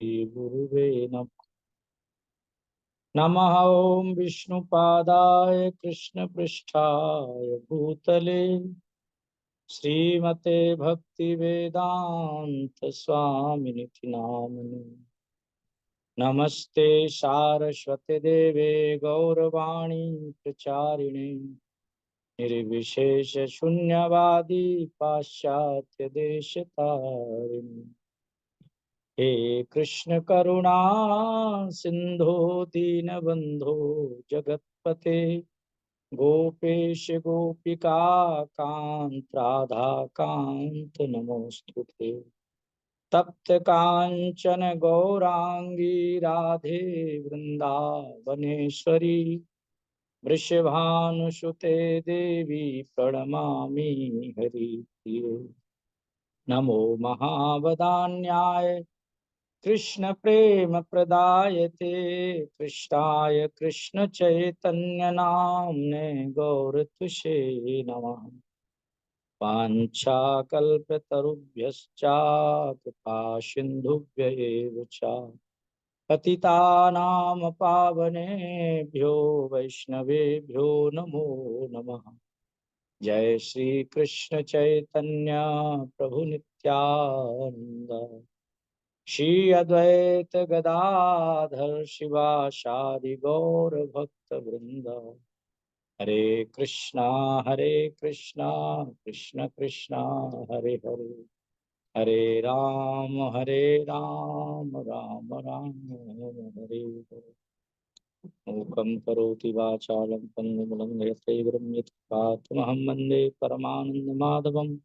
श्री गुरुवे नमः। ओम विष्णुपादाय कृष्णपृष्ठाय भूतले श्रीमते भक्ति वेदांत स्वामिनिति नामिने। नमस्ते सारस्वते देवे गौरवाणी प्रचारिणे निर्विशेष शून्यवादी पाश्चात्य देशतारिणे। हे कृष्ण करुणा सिंधु दीनबंधो जगतपते गोपेश गोपिका कांत राधा कांत नमोस्तुते। तप्त कांचन गौरांगी राधे वृंदावनेश्वरी वृषभानुसुते देवी प्रणमामि हरिप्रिये। नमो महावदान्याय कृष्ण प्रेम प्रदायते कृष्णाय कृष्ण चैतन्य नाम्ने गौरतुषे नमः। वाञ्छाकल्पतरुभ्यश्च कृपा सिन्धुभ्य एव च पतितानां पावनेभ्यो वैष्णवेभ्यो नमो नमः। जय श्री कृष्ण चैतन्य प्रभु नित्यानंद श्री अद्वैत गदाधर शिवासादि गौर भक्त वृंद। हरे कृष्णा कृष्ण कृष्णा हरे हरे हरे राम राम राम हरे हरे। मूकं करोति वाचालं पङ्गुं यत्र यत्पातमहं वन्दे परमानन्दमाधवं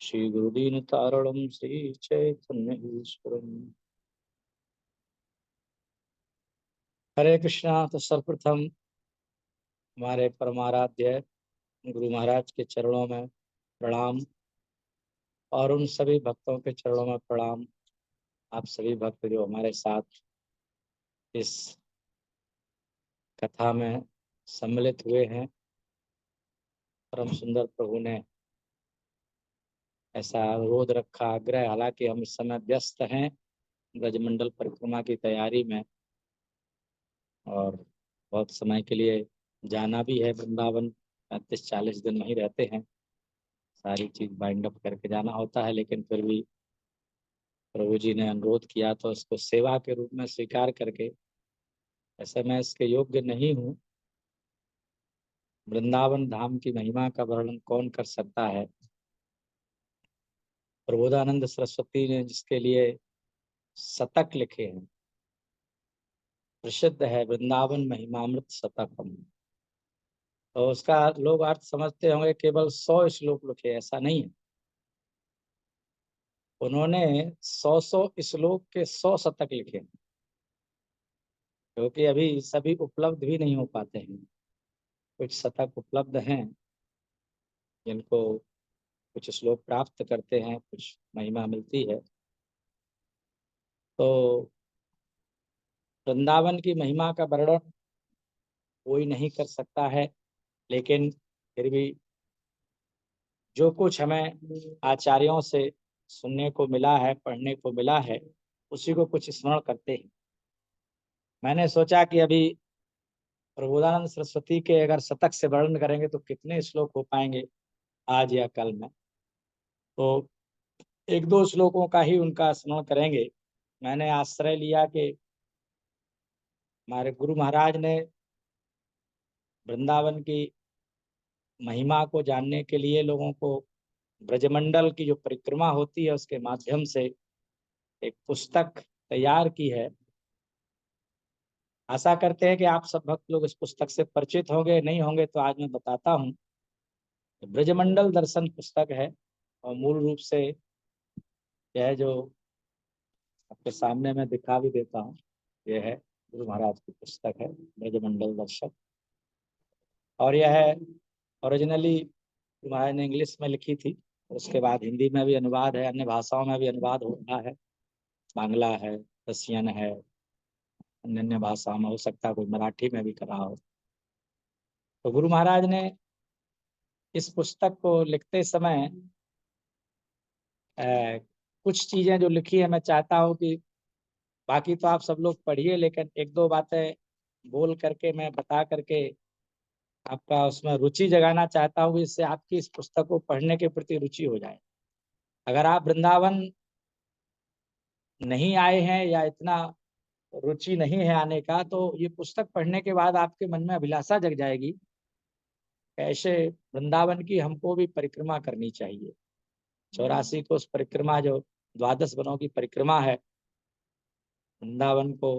श्रीगुरुदीनतारणं श्रीचैतन्यईश्वरम्। हरे कृष्णा। तो सर्वप्रथम हमारे परमाराध्य गुरु महाराज के चरणों में प्रणाम और उन सभी भक्तों के चरणों में प्रणाम। आप सभी भक्त जो हमारे साथ इस कथा में सम्मिलित हुए हैं, परम सुंदर प्रभु ने ऐसा अनुरोध रखा, आग्रह, हालांकि हम इस समय व्यस्त हैं ब्रजमंडल परिक्रमा की तैयारी में और बहुत समय के लिए जाना भी है वृंदावन। 35-40 दिन वहीं रहते हैं, सारी चीज बाइंड अप करके जाना होता है, लेकिन फिर भी प्रभु जी ने अनुरोध किया तो इसको सेवा के रूप में स्वीकार करके, ऐसे मैं इसके योग्य नहीं हूँ। वृंदावन धाम की महिमा का वर्णन कौन कर सकता है। प्रबोधानंद सरस्वती ने जिसके लिए शतक लिखे हैं, प्रसिद्ध है वृंदावन महिमामृत शतकम, तो उसका लोग अर्थ समझते होंगे केवल 100 श्लोक लिखे, ऐसा नहीं है। उन्होंने 100 श्लोक के 100 शतक लिखे, क्योंकि अभी सभी उपलब्ध भी नहीं हो पाते हैं। कुछ शतक उपलब्ध हैं जिनको कुछ श्लोक प्राप्त करते हैं, कुछ महिमा मिलती है। तो वृंदावन की महिमा का वर्णन कोई नहीं कर सकता है, लेकिन फिर भी जो कुछ हमें आचार्यों से सुनने को मिला है, पढ़ने को मिला है, उसी को कुछ स्मरण करते हैं। मैंने सोचा कि अभी प्रबोधानंद सरस्वती के अगर शतक से वर्णन करेंगे तो कितने श्लोक हो पाएंगे आज या कल में, तो एक दो श्लोकों का ही उनका स्मरण करेंगे। मैंने आश्रय लिया कि हमारे गुरु महाराज ने वृंदावन की महिमा को जानने के लिए लोगों को ब्रजमंडल की जो परिक्रमा होती है उसके माध्यम से एक पुस्तक तैयार की है। आशा करते हैं कि आप सब भक्त लोग इस पुस्तक से परिचित होंगे, नहीं होंगे तो आज मैं बताता हूँ। ब्रजमंडल दर्शन पुस्तक है और मूल रूप से यह जो आपके सामने मैं दिखा भी देता हूँ, यह है गुरु महाराज की पुस्तक है ब्रजमंडल दर्शन। और यह है ओरिजिनली गुरु महाराज ने इंग्लिश में लिखी थी, उसके बाद हिंदी में भी अनुवाद है, अन्य भाषाओं में भी अनुवाद हो रहा है, बांग्ला है, रसियन है, अन्य अन्य भाषाओं में, हो सकता है कोई मराठी में भी करा हो। तो गुरु महाराज ने इस पुस्तक को लिखते समय कुछ चीजें जो लिखी है, मैं चाहता हूँ कि बाकी तो आप सब लोग पढ़िए, लेकिन एक दो बातें बोल करके, मैं बता करके आपका उसमें रुचि जगाना चाहता हूँ, इससे आपकी इस पुस्तक को पढ़ने के प्रति रुचि हो जाए। अगर आप वृंदावन नहीं आए हैं या इतना रुचि नहीं है आने का, तो ये पुस्तक पढ़ने के बाद आपके मन में अभिलाषा जग जाएगी, ऐसे वृंदावन की हमको भी परिक्रमा करनी चाहिए। 84 को उस परिक्रमा, जो 12 वनों की परिक्रमा है, वृंदावन को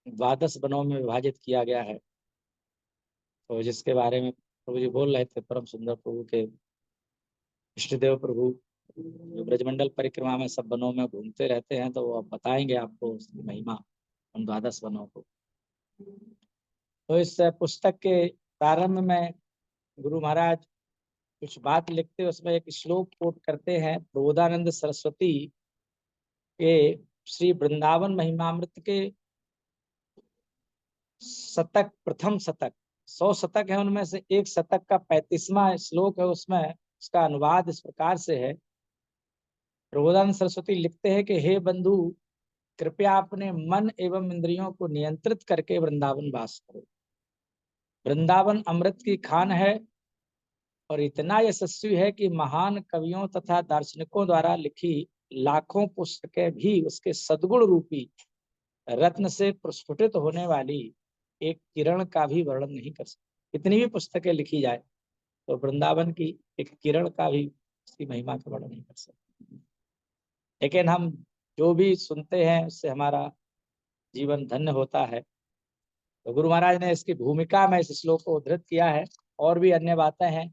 12 वनों में विभाजित किया गया है, तो जिसके बारे में प्रभु जी बोल रहे थे, परम सुंदर प्रभु के इष्टदेव प्रभु जो ब्रजमंडल परिक्रमा में सब वनों में घूमते रहते हैं, तो वो अब बताएंगे आपको उसकी महिमा उन 12 वनों को। तो इस पुस्तक के प्रारंभ में गुरु महाराज कुछ बात लिखते, उसमें एक श्लोक कोट करते हैं प्रबोधानंद सरस्वती के श्री वृंदावन महिमामृत के शतक, प्रथम शतक, 100 शतक है, उनमें से एक शतक का 35वां श्लोक है, उसमें उसका अनुवाद इस प्रकार से है। प्रबोधानंद सरस्वती लिखते हैं कि हे बंधु, कृपया अपने मन एवं इंद्रियों को नियंत्रित करके वृंदावन वास करो। वृंदावन अमृत की खान है और इतना यशस्वी है कि महान कवियों तथा दार्शनिकों द्वारा लिखी लाखों पुस्तकें भी उसके सद्गुण रूपी रत्न से प्रस्फुटित होने वाली एक किरण का भी वर्णन नहीं कर सकती। कितनी भी पुस्तकें लिखी जाए तो वृंदावन की एक किरण का भी उसकी महिमा का वर्णन नहीं कर सकते। लेकिन हम जो भी सुनते हैं उससे हमारा जीवन धन्य होता है। तो गुरु महाराज ने इसकी भूमिका में इस श्लोक को उद्धृत किया है, और भी अन्य बातें हैं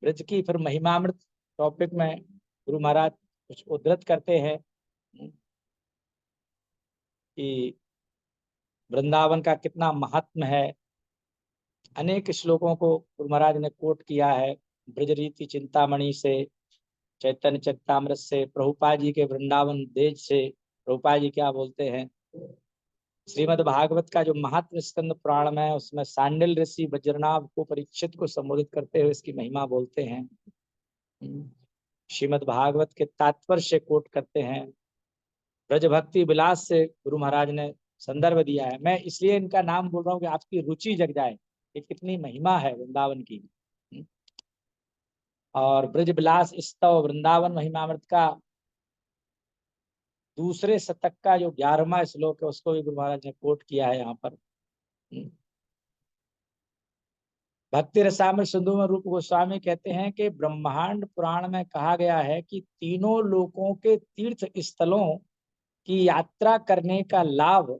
ब्रज की। फिर महिमामृत टॉपिक में गुरु महाराज कुछ उद्धृत करते हैं कि वृंदावन का कितना महात्म है। अनेक श्लोकों को गुरु महाराज ने कोट किया है, ब्रज रीति चिंतामणि से, चैतन्य चरितामृत से, प्रभुपाद जी के वृंदावन देश से। प्रभुपाद जी क्या बोलते हैं, श्रीमद् भागवत का जो महात्म स्कंद पुराण में है, उसमें सांडिल ऋषि वज्रनाभ को परीक्षित को संबोधित करते हुए इसकी महिमा बोलते हैं। श्रीमद् भागवत के तात्पर्य से कोट करते हैं। ब्रज भक्ति विलास से गुरु महाराज ने संदर्भ दिया है। मैं इसलिए इनका नाम बोल रहा हूँ कि आपकी रुचि जग जाए कि कितनी महिमा है वृंदावन की। और ब्रज विलास स्तव वृंदावन महिमामृत का दूसरे शतक का जो 11वां श्लोक है, उसको भी गुरु महाराज ने कोट किया है यहाँ पर। भक्ति रसामृत सिंधु में रूप गोस्वामी कहते हैं कि ब्रह्मांड पुराण में कहा गया है कि तीनों लोकों के तीर्थ स्थलों की यात्रा करने का लाभ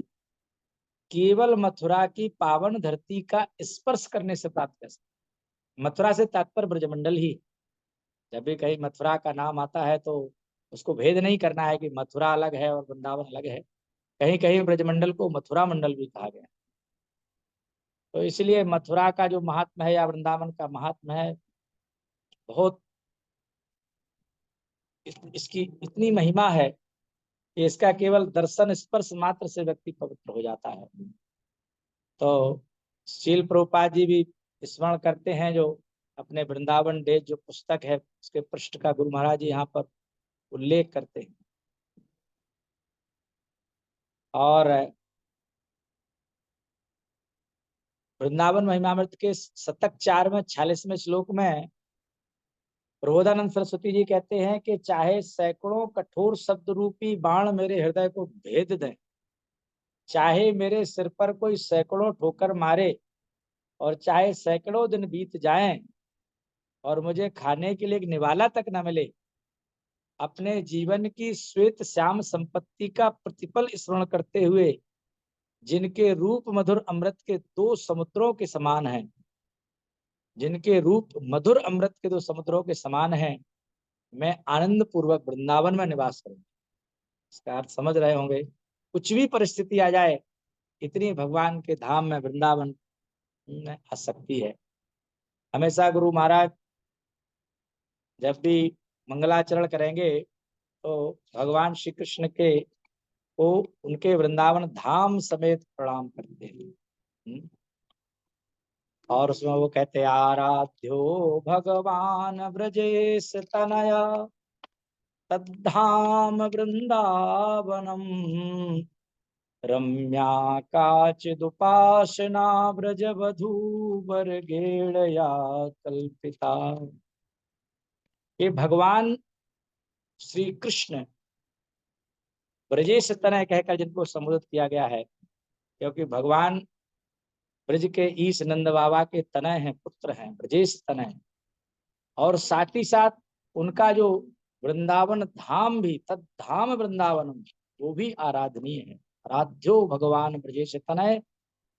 केवल मथुरा की पावन धरती का स्पर्श करने से प्राप्त कर सकते। मथुरा से तात्पर्य ब्रजमंडल ही। जब भी कहीं मथुरा का नाम आता है तो उसको भेद नहीं करना है कि मथुरा अलग है और वृंदावन अलग है। कहीं कहीं ब्रजमंडल को मथुरा मंडल भी कहा गया। तो इसलिए मथुरा का जो महात्मा है या वृंदावन का महात्मा है, बहुत इसकी इतनी महिमा है कि इसका केवल दर्शन स्पर्श मात्र से व्यक्ति पवित्र हो जाता है। तो शील प्रभुपाद जी भी स्मरण करते हैं, जो अपने वृंदावन डेज जो पुस्तक है उसके पृष्ठ का गुरु महाराज जी यहाँ पर उल्लेख करते हैं। और वृंदावन महिमामृत के शतक 4 में 46वें श्लोक में प्रबोधानंद सरस्वती जी कहते हैं कि चाहे सैकड़ों कठोर शब्द रूपी बाण मेरे हृदय को भेद दें, चाहे मेरे सिर पर कोई सैकड़ों ठोकर मारे, और चाहे सैकड़ों दिन बीत जाएं और मुझे खाने के लिए एक निवाला तक न मिले, अपने जीवन की श्वेत श्याम संपत्ति का प्रतिपल स्मरण करते हुए, जिनके रूप मधुर अमृत के 2 समुद्रों के समान हैं, जिनके रूप मधुर अमृत के 2 समुद्रों के समान हैं, मैं आनंद पूर्वक वृंदावन में निवास करूंगा। इसका अर्थ समझ रहे होंगे। कुछ भी परिस्थिति आ जाए, इतनी भगवान के धाम में वृंदावन में आसक्ति है। हमेशा गुरु महाराज जब भी मंगलाचरण करेंगे तो भगवान श्री कृष्ण के को उनके वृंदावन धाम समेत प्रणाम करते हैं। और उसमें वो कहते हैं, आराध्यो भगवान ब्रजेश तनया तद्धाम वृंदावनम रम्या काचिदुपासना ब्रजवधूवर गेड़या कल्पिता। ये भगवान श्री कृष्ण ब्रजेश तनय कहकर जिनको संबोधित किया गया है, क्योंकि भगवान ब्रज के ईश नंद बाबा के तनय हैं, पुत्र हैं, ब्रजेश तनय। और साथ ही साथ उनका जो वृंदावन धाम भी, तद धाम वृंदावनम, वो भी आराधनीय है। आराध्यो भगवान ब्रजेश तनय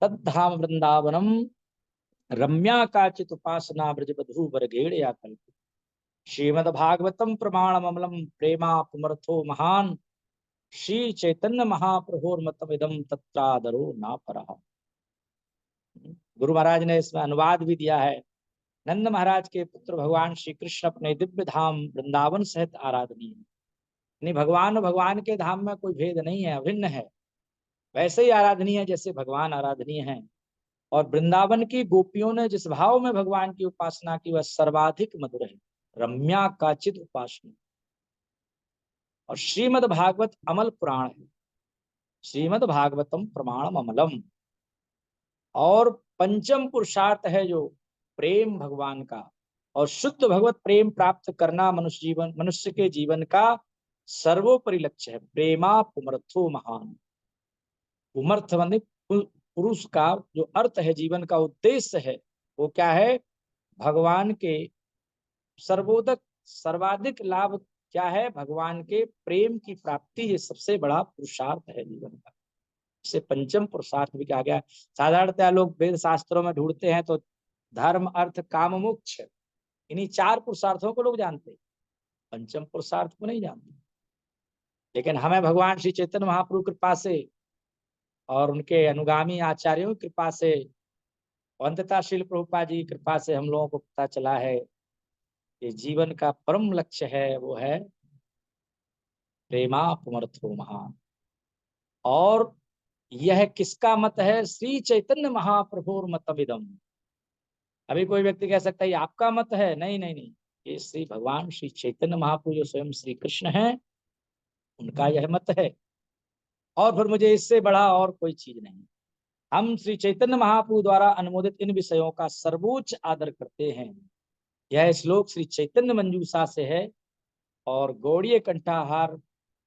तद धाम वृंदावनम रम्या काचित उपासना ब्रजबधू बरगेड़ या कल्प। श्रीमद भागवतम प्रमाणम अमलम प्रेमा पुमर्थो महान श्री चैतन्य महाप्रभोर्मतम इदम तत्रादरो ना परहा। गुरु महाराज ने इसमें अनुवाद भी दिया है। नंद महाराज के पुत्र भगवान श्री कृष्ण अपने दिव्य धाम वृंदावन सहित आराधनीय है। यानी भगवान और भगवान के धाम में कोई भेद नहीं है, अभिन्न है, वैसे ही आराधनीय है जैसे भगवान आराधनीय है। और वृंदावन की गोपियों ने जिस भाव में भगवान की उपासना की वह सर्वाधिक मधुर है। रम्या काचित उपासना। और श्रीमद् भागवत अमल पुराण है, श्रीमद् भागवतम प्रमाणम अमलम। और पंचम पुरुषार्थ है जो प्रेम भगवान का, और शुद्ध भगवत प्रेम प्राप्त करना मनुष्य के जीवन का सर्वोपरि लक्ष्य है। प्रेमा पुमर्थो महान। पुमर्थ माने पुरुष का जो अर्थ है, जीवन का उद्देश्य है, वो क्या है? भगवान के सर्वोदक सर्वाधिक लाभ क्या है? भगवान के प्रेम की प्राप्ति, ये सबसे बड़ा पुरुषार्थ है जीवन का। इसे पंचम पुरुषार्थ भी कहा गया। साधारणतः लोग वेद शास्त्रों में ढूंढते हैं तो धर्म अर्थ काम मोक्ष, इन्हीं चार पुरुषार्थों को लोग जानते हैं, पंचम पुरुषार्थ को नहीं जानते। लेकिन हमें भगवान श्री चैतन्य महाप्रभु कृपा से और उनके अनुगामी आचार्यों की कृपा से, अंततः श्रील प्रभुपाद जी की कृपा से हम लोगों को पता चला है कि जीवन का परम लक्ष्य है, वो है प्रेमा पुमर्थो महान। और यह किसका मत है? श्री चैतन्य महाप्रभुर मतमिदम। अभी कोई व्यक्ति कह सकता है ये आपका मत है, नहीं नहीं नहीं, ये श्री भगवान श्री चैतन्य महाप्रभु जो स्वयं श्री कृष्ण हैं, उनका यह मत है। और फिर मुझे इससे बड़ा और कोई चीज नहीं। हम श्री चैतन्य महाप्रभु द्वारा अनुमोदित इन विषयों का सर्वोच्च आदर करते हैं। यह श्लोक श्री चैतन्य मंजूषा से है और गौड़ीय कंठाहार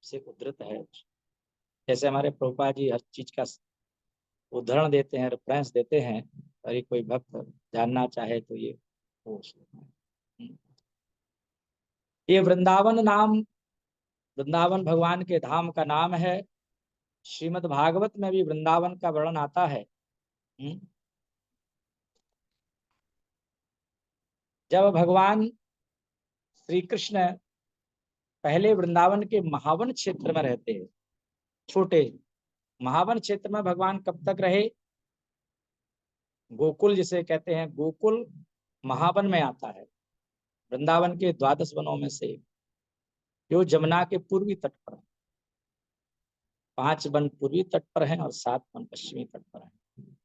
से उद्धृत है। जैसे हमारे प्रभुपाद जी हर चीज का उदाहरण देते हैं, रेफरेंस देते हैं, अगर कोई भक्त जानना चाहे तो ये हो। ये वृंदावन नाम, वृंदावन भगवान के धाम का नाम है। श्रीमद् भागवत में भी वृंदावन का वर्णन आता है। जब भगवान श्री कृष्ण पहले वृंदावन के महावन क्षेत्र में रहते हैं, छोटे महावन क्षेत्र में भगवान कब तक रहे? गोकुल जिसे कहते हैं, गोकुल महावन में आता है, वृंदावन के 12 वनों में से, जो जमुना के पूर्वी तट पर है। 5 वन पूर्वी तट पर हैं और 7 वन पश्चिमी तट पर हैं।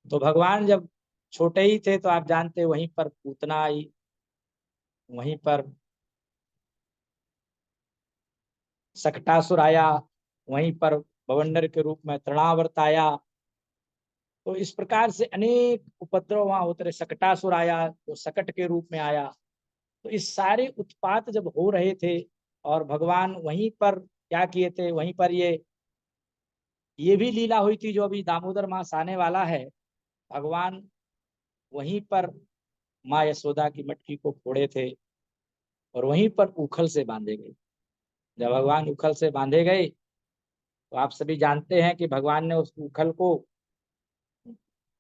तो भगवान जब छोटे ही थे तो आप जानते, वहीं पर पूतना आई, वहीं पर सकटासुर आया, वहीं पर बवंडर के रूप में तृणावर्त आया। तो इस प्रकार से अनेक उपद्रव वहां होते रहे। सकटासुर आया तो सकट के रूप में आया। तो इस सारे उत्पात जब हो रहे थे और भगवान वहीं पर क्या किए थे, वहीं पर ये भी लीला हुई थी जो अभी दामोदर मास आने वाला है। भगवान वहीं पर माँ यशोदा की मटकी को फोड़े थे और वहीं पर उखल से बांधे गए। जब भगवान उखल से बांधे गए तो आप सभी जानते हैं कि भगवान ने उस उखल को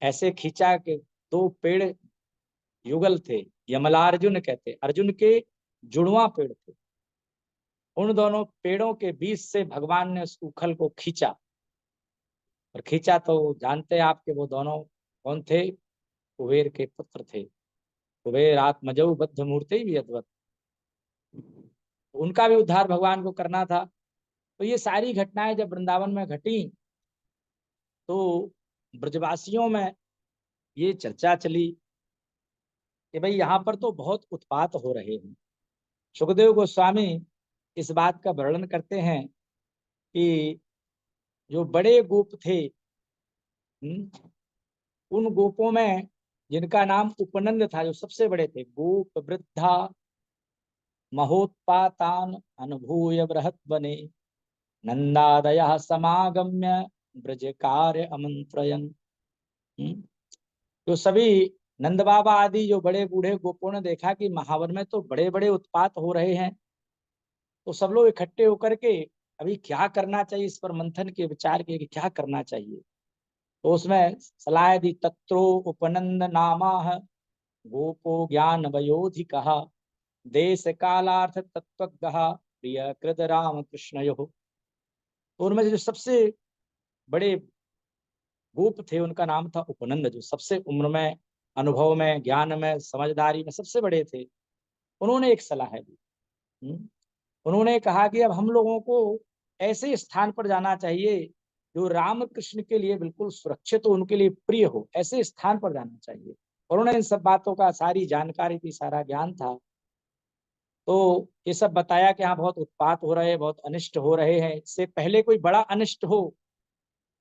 ऐसे खींचा कि 2 पेड़ युगल थे, यमलार्जुन कहते, अर्जुन के जुड़वा पेड़ थे। उन दोनों पेड़ों के बीच से भगवान ने उस उखल को खींचा, और खींचा तो जानते हैं आपके वो दोनों कौन थे? कुबेर के पुत्र थे। कुबेर आत्मजौ बद्ध मूर्ति भी अद्भुत, उनका भी उद्धार भगवान को करना था। तो ये सारी घटनाएं जब वृंदावन में घटी तो ब्रजवासियों में ये चर्चा चली कि भाई यहाँ पर तो बहुत उत्पात हो रहे हैं। सुखदेव गोस्वामी इस बात का वर्णन करते हैं कि जो बड़े गोप थे, उन गोपों में जिनका नाम उपनंद था, जो सबसे बड़े थे, गोप वृद्धा महोत्पातान अनुभूय बृहत बने, नंदादयः समागम्य ब्रज कार्य अमंत्रयन। जो सभी नंद बाबा आदि जो बड़े बूढ़े गोपों ने देखा कि महावन में तो बड़े बड़े उत्पात हो रहे हैं, तो सब लोग इकट्ठे होकर के अभी क्या करना चाहिए, इस पर मंथन के विचार किए कि क्या करना चाहिए। तो उसमें सलाह दी, तत्रो उपनंद नामा गोपो ज्ञान वयोधि कहा, देश कालार्थ तत्वज्ञ प्रिय कृत राम कृष्ण यो। तो उनमें से जो सबसे बड़े गोप थे उनका नाम था उपनंद, जो सबसे उम्र में, अनुभव में, ज्ञान में, समझदारी में सबसे बड़े थे। उन्होंने एक सलाह दी। उन्होंने कहा कि अब हम लोगों को ऐसे स्थान पर जाना चाहिए जो राम कृष्ण के लिए बिल्कुल सुरक्षित हो, उनके लिए प्रिय हो, ऐसे स्थान पर जाना चाहिए। और उन्होंने इन सब बातों का सारी जानकारी थी, सारा ज्ञान था। तो ये सब बताया कि यहाँ बहुत उत्पात हो रहे हैं, बहुत अनिष्ट हो रहे हैं, इससे पहले कोई बड़ा अनिष्ट हो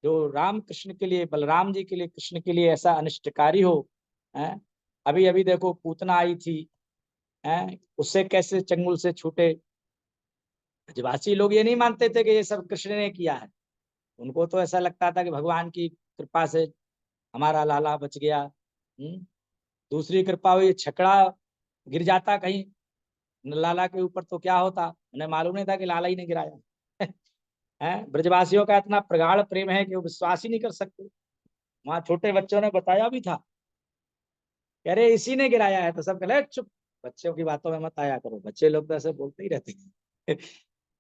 जो राम कृष्ण के लिए, बलराम जी के लिए, कृष्ण के लिए ऐसा अनिष्टकारी हो। हैं? अभी अभी देखो पूतना आई थी, हैं? उससे कैसे चंगुल से छूटे। ब्रजवासी लोग ये नहीं मानते थे कि ये सब कृष्ण ने किया है, उनको तो ऐसा लगता था कि भगवान की कृपा से हमारा लाला बच गया। दूसरी कृपा हुई, छकड़ा गिर जाता कहीं लाला के ऊपर तो क्या होता, उन्हें मालूम नहीं था कि लाला ही ने गिराया। है, ब्रजवासियों का इतना प्रगाढ़ प्रेम है कि वो विश्वास ही नहीं कर सकते। वहां छोटे बच्चों ने बताया भी था, अरे इसी ने गिराया है, तो सब कहले चुप, बच्चों की बातों में मत आया करो, बच्चे लोग तो ऐसे बोलते ही रहते हैं।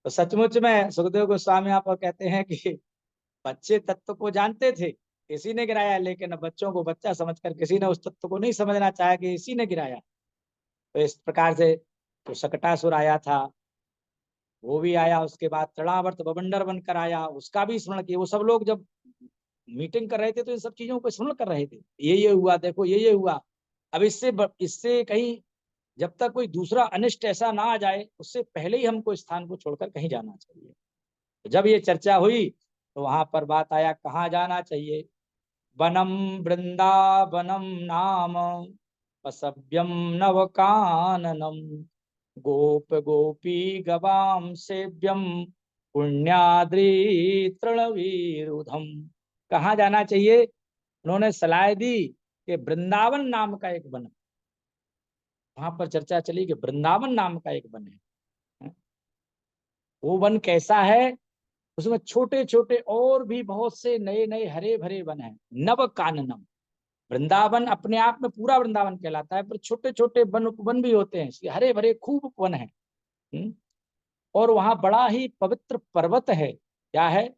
तो सचमुच में सुखदेव गोस्वामी यहाँ पर कहते हैं कि बच्चे तत्व को जानते थे, इसी ने गिराया, लेकिन बच्चों को बच्चा समझकर किसी ने उस तत्व को नहीं समझना चाहा कि इसी ने गिराया। तो इस प्रकार से तो सकटासुर आया था, वो भी आया, उसके बाद तृणावर्त बवंडर बनकर आया, उसका भी स्मरण किया। वो सब लोग जब मीटिंग कर रहे थे तो इन सब चीजों को स्मरण कर रहे थे, ये हुआ, देखो ये हुआ। अब इससे कहीं जब तक कोई दूसरा अनिष्ट ऐसा ना आ जाए, उससे पहले ही हमको स्थान को छोड़कर कहीं जाना चाहिए। तो जब ये चर्चा हुई तो वहां पर बात आया कहाँ जाना चाहिए। वनम वृंदावनम नाम पसव्यम नवकाननम, गोप गोपी गवाम सेव्यम पुण्याद्रि तृणवीरुधम। कहाँ जाना चाहिए, उन्होंने सलाह दी कि वृंदावन नाम का एक वन, वहां पर चर्चा चली कि वृंदावन नाम का एक वन है। वो वन कैसा है, उसमें छोटे छोटे और भी बहुत से नए नए हरे भरे वन हैं। नव काननम, वृंदावन अपने आप में पूरा वृंदावन कहलाता है, पर छोटे छोटे वन उपवन भी होते हैं, इसलिए हरे भरे खूब वन है। और वहां बड़ा ही पवित्र पर्वत है, क्या है,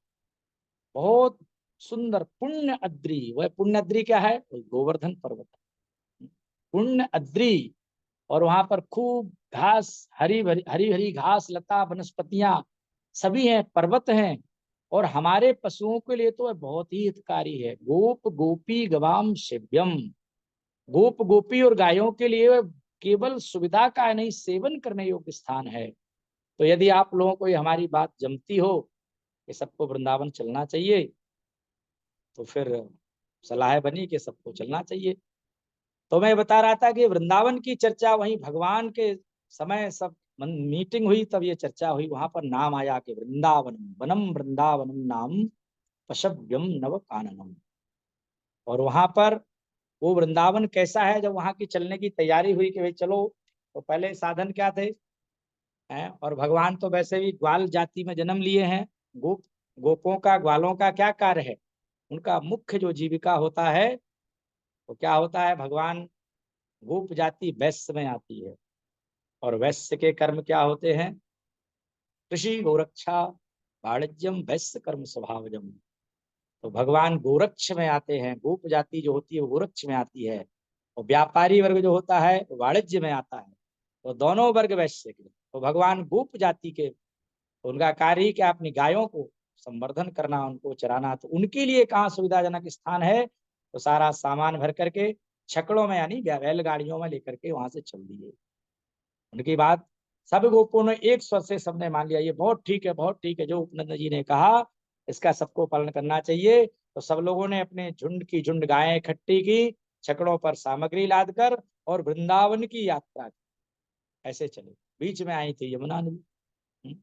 बहुत सुंदर पुण्य अद्री। वह पुण्य अद्री क्या है, गोवर्धन पर्वत है, पुण्य अद्री। और वहां पर खूब घास, हरी हरी घास लता वनस्पतियां सभी हैं, पर्वत हैं। और हमारे पशुओं के लिए तो बहुत ही हितकारी है। गोप गोपी गवाम सेव्यम, गोप गोपी और गायों के लिए वह केवल सुविधा का नहीं, सेवन करने योग्य स्थान है। तो यदि आप लोगों को ये हमारी बात जमती हो कि सबको वृंदावन चलना चाहिए, तो फिर सलाह बनी कि सबको चलना चाहिए। तो मैं बता रहा था कि वृंदावन की चर्चा वहीं भगवान के समय सब मीटिंग हुई, तब ये चर्चा हुई, वहां पर नाम आया कि वृंदावनम वनम वृंदावनम नाम पशव्यम नव काननम। और वहां पर वो वृंदावन कैसा है, जब वहां की चलने की तैयारी हुई कि भाई चलो, तो पहले साधन क्या थे हैं, और भगवान तो वैसे भी ग्वाल जाति में जन्म लिए हैं। गोप गोपों का, ग्वालों का क्या कार्य है, उनका मुख्य जो जीविका होता है वो क्या होता है, भगवान गोप जाति वैश्य में आती है। और वैश्य के कर्म क्या होते हैं, कृषि गोरक्षा वाणिज्यम वैश्य कर्म स्वभावजम। तो भगवान गोरक्ष में आते हैं, गोप जाति जो होती है वो गोरक्ष में आती है, और व्यापारी वर्ग जो होता है वो वाणिज्य में आता है। तो दोनों वर्ग वैश्य के, तो भगवान गोप जाति के, तो उनका कार्य ही क्या, अपनी गायों को संवर्धन करना, उनको चराना। तो उनके लिए कहाँ सुविधाजनक स्थान है, तो सारा सामान भर करके छकड़ों में यानी बैलगाड़ियों में लेकर के वहां से चल दिए। उनकी बात सब गोपों ने एक स्वर से सबने मान लिया, ये बहुत ठीक है, बहुत ठीक है जो उपनंद जी ने कहा, इसका सबको पालन करना चाहिए। तो सब लोगों ने अपने झुंड की झुंड गायें इकट्ठी की, छकड़ों पर सामग्री लादकर और वृंदावन की यात्रा की। ऐसे चले, बीच में आई थी यमुना नदी।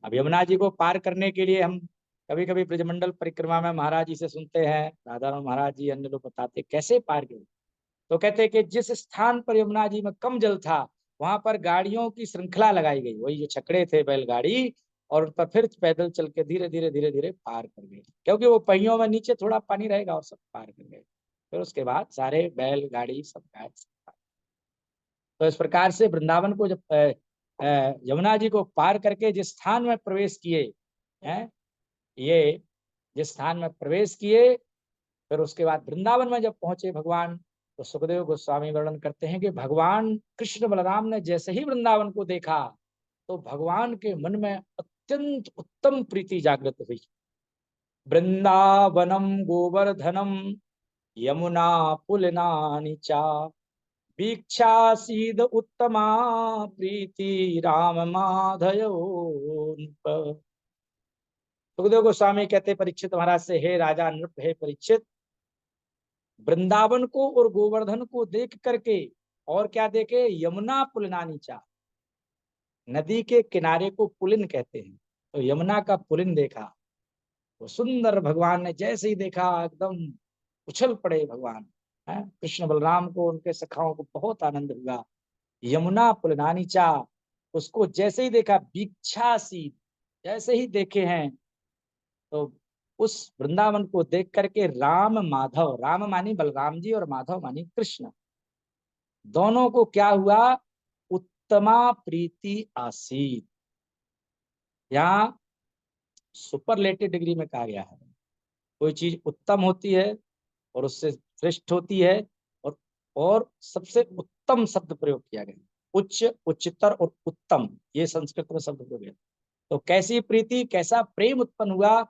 अब यमुना जी को पार करने के लिए हम कभी कभी ब्रजमंडल परिक्रमा में महाराज जी से सुनते हैं, राधाराम महाराज जी अन्य लोग बताते कैसे पार किए। तो कहते हैं कि जिस स्थान पर यमुना जी में कम जल था वहां पर गाड़ियों की श्रृंखला लगाई गई, वही जो छकड़े थे बैलगाड़ी, और उन पर फिर पैदल चल के धीरे धीरे धीरे धीरे पार कर गए, क्योंकि वो पहियों में नीचे थोड़ा पानी रहेगा और सब पार कर गए। फिर उसके बाद सारे बैलगाड़ी सब गाय। तो इस प्रकार से वृंदावन को जब यमुना जी को पार करके जिस स्थान में प्रवेश किए हैं, ये जिस स्थान में प्रवेश किए, फिर उसके बाद वृंदावन में जब पहुंचे भगवान, तो सुखदेव गोस्वामी वर्णन करते हैं कि भगवान कृष्ण बलराम ने जैसे ही वृंदावन को देखा तो भगवान के मन में अत्यंत उत्तम प्रीति जागृत हुई। वृंदावनम गोवर्धनम यमुना पुलनानि चा वीक्षासीद उत्तमा प्रीति राम माधयो। सुखदेव गोस्वामी कहते परीक्षित महाराज से, हे राजा नृप, हे परीक्षित, वृंदावन को और गोवर्धन को देख करके और क्या देखे, यमुना पुलनानि चा, नदी के किनारे को पुलिन कहते हैं, तो यमुना का पुलिन देखा। वो सुंदर भगवान ने जैसे ही देखा एकदम उछल पड़े भगवान। है कृष्ण बलराम को, उनके सखाओं को बहुत आनंद हुआ। यमुना पुलनानि चा, उसको जैसे ही देखा, वीक्षा सी, जैसे ही देखे हैं, तो उस वृंदावन को देख करके राम माधव, राम मानी बलराम जी और माधव मानी कृष्ण, दोनों को क्या हुआ, उत्तमा प्रीति आसीत। यहाँ सुपरलेटिव डिग्री में कहा गया है, कोई चीज उत्तम होती है और उससे श्रेष्ठ होती है, और सबसे उत्तम शब्द प्रयोग किया गया, उच्च, उच्चतर और उत्तम, ये संस्कृत में शब्द प्रयोग है। तो कैसी प्रीति, कैसा प्रेम उत्पन्न हुआ।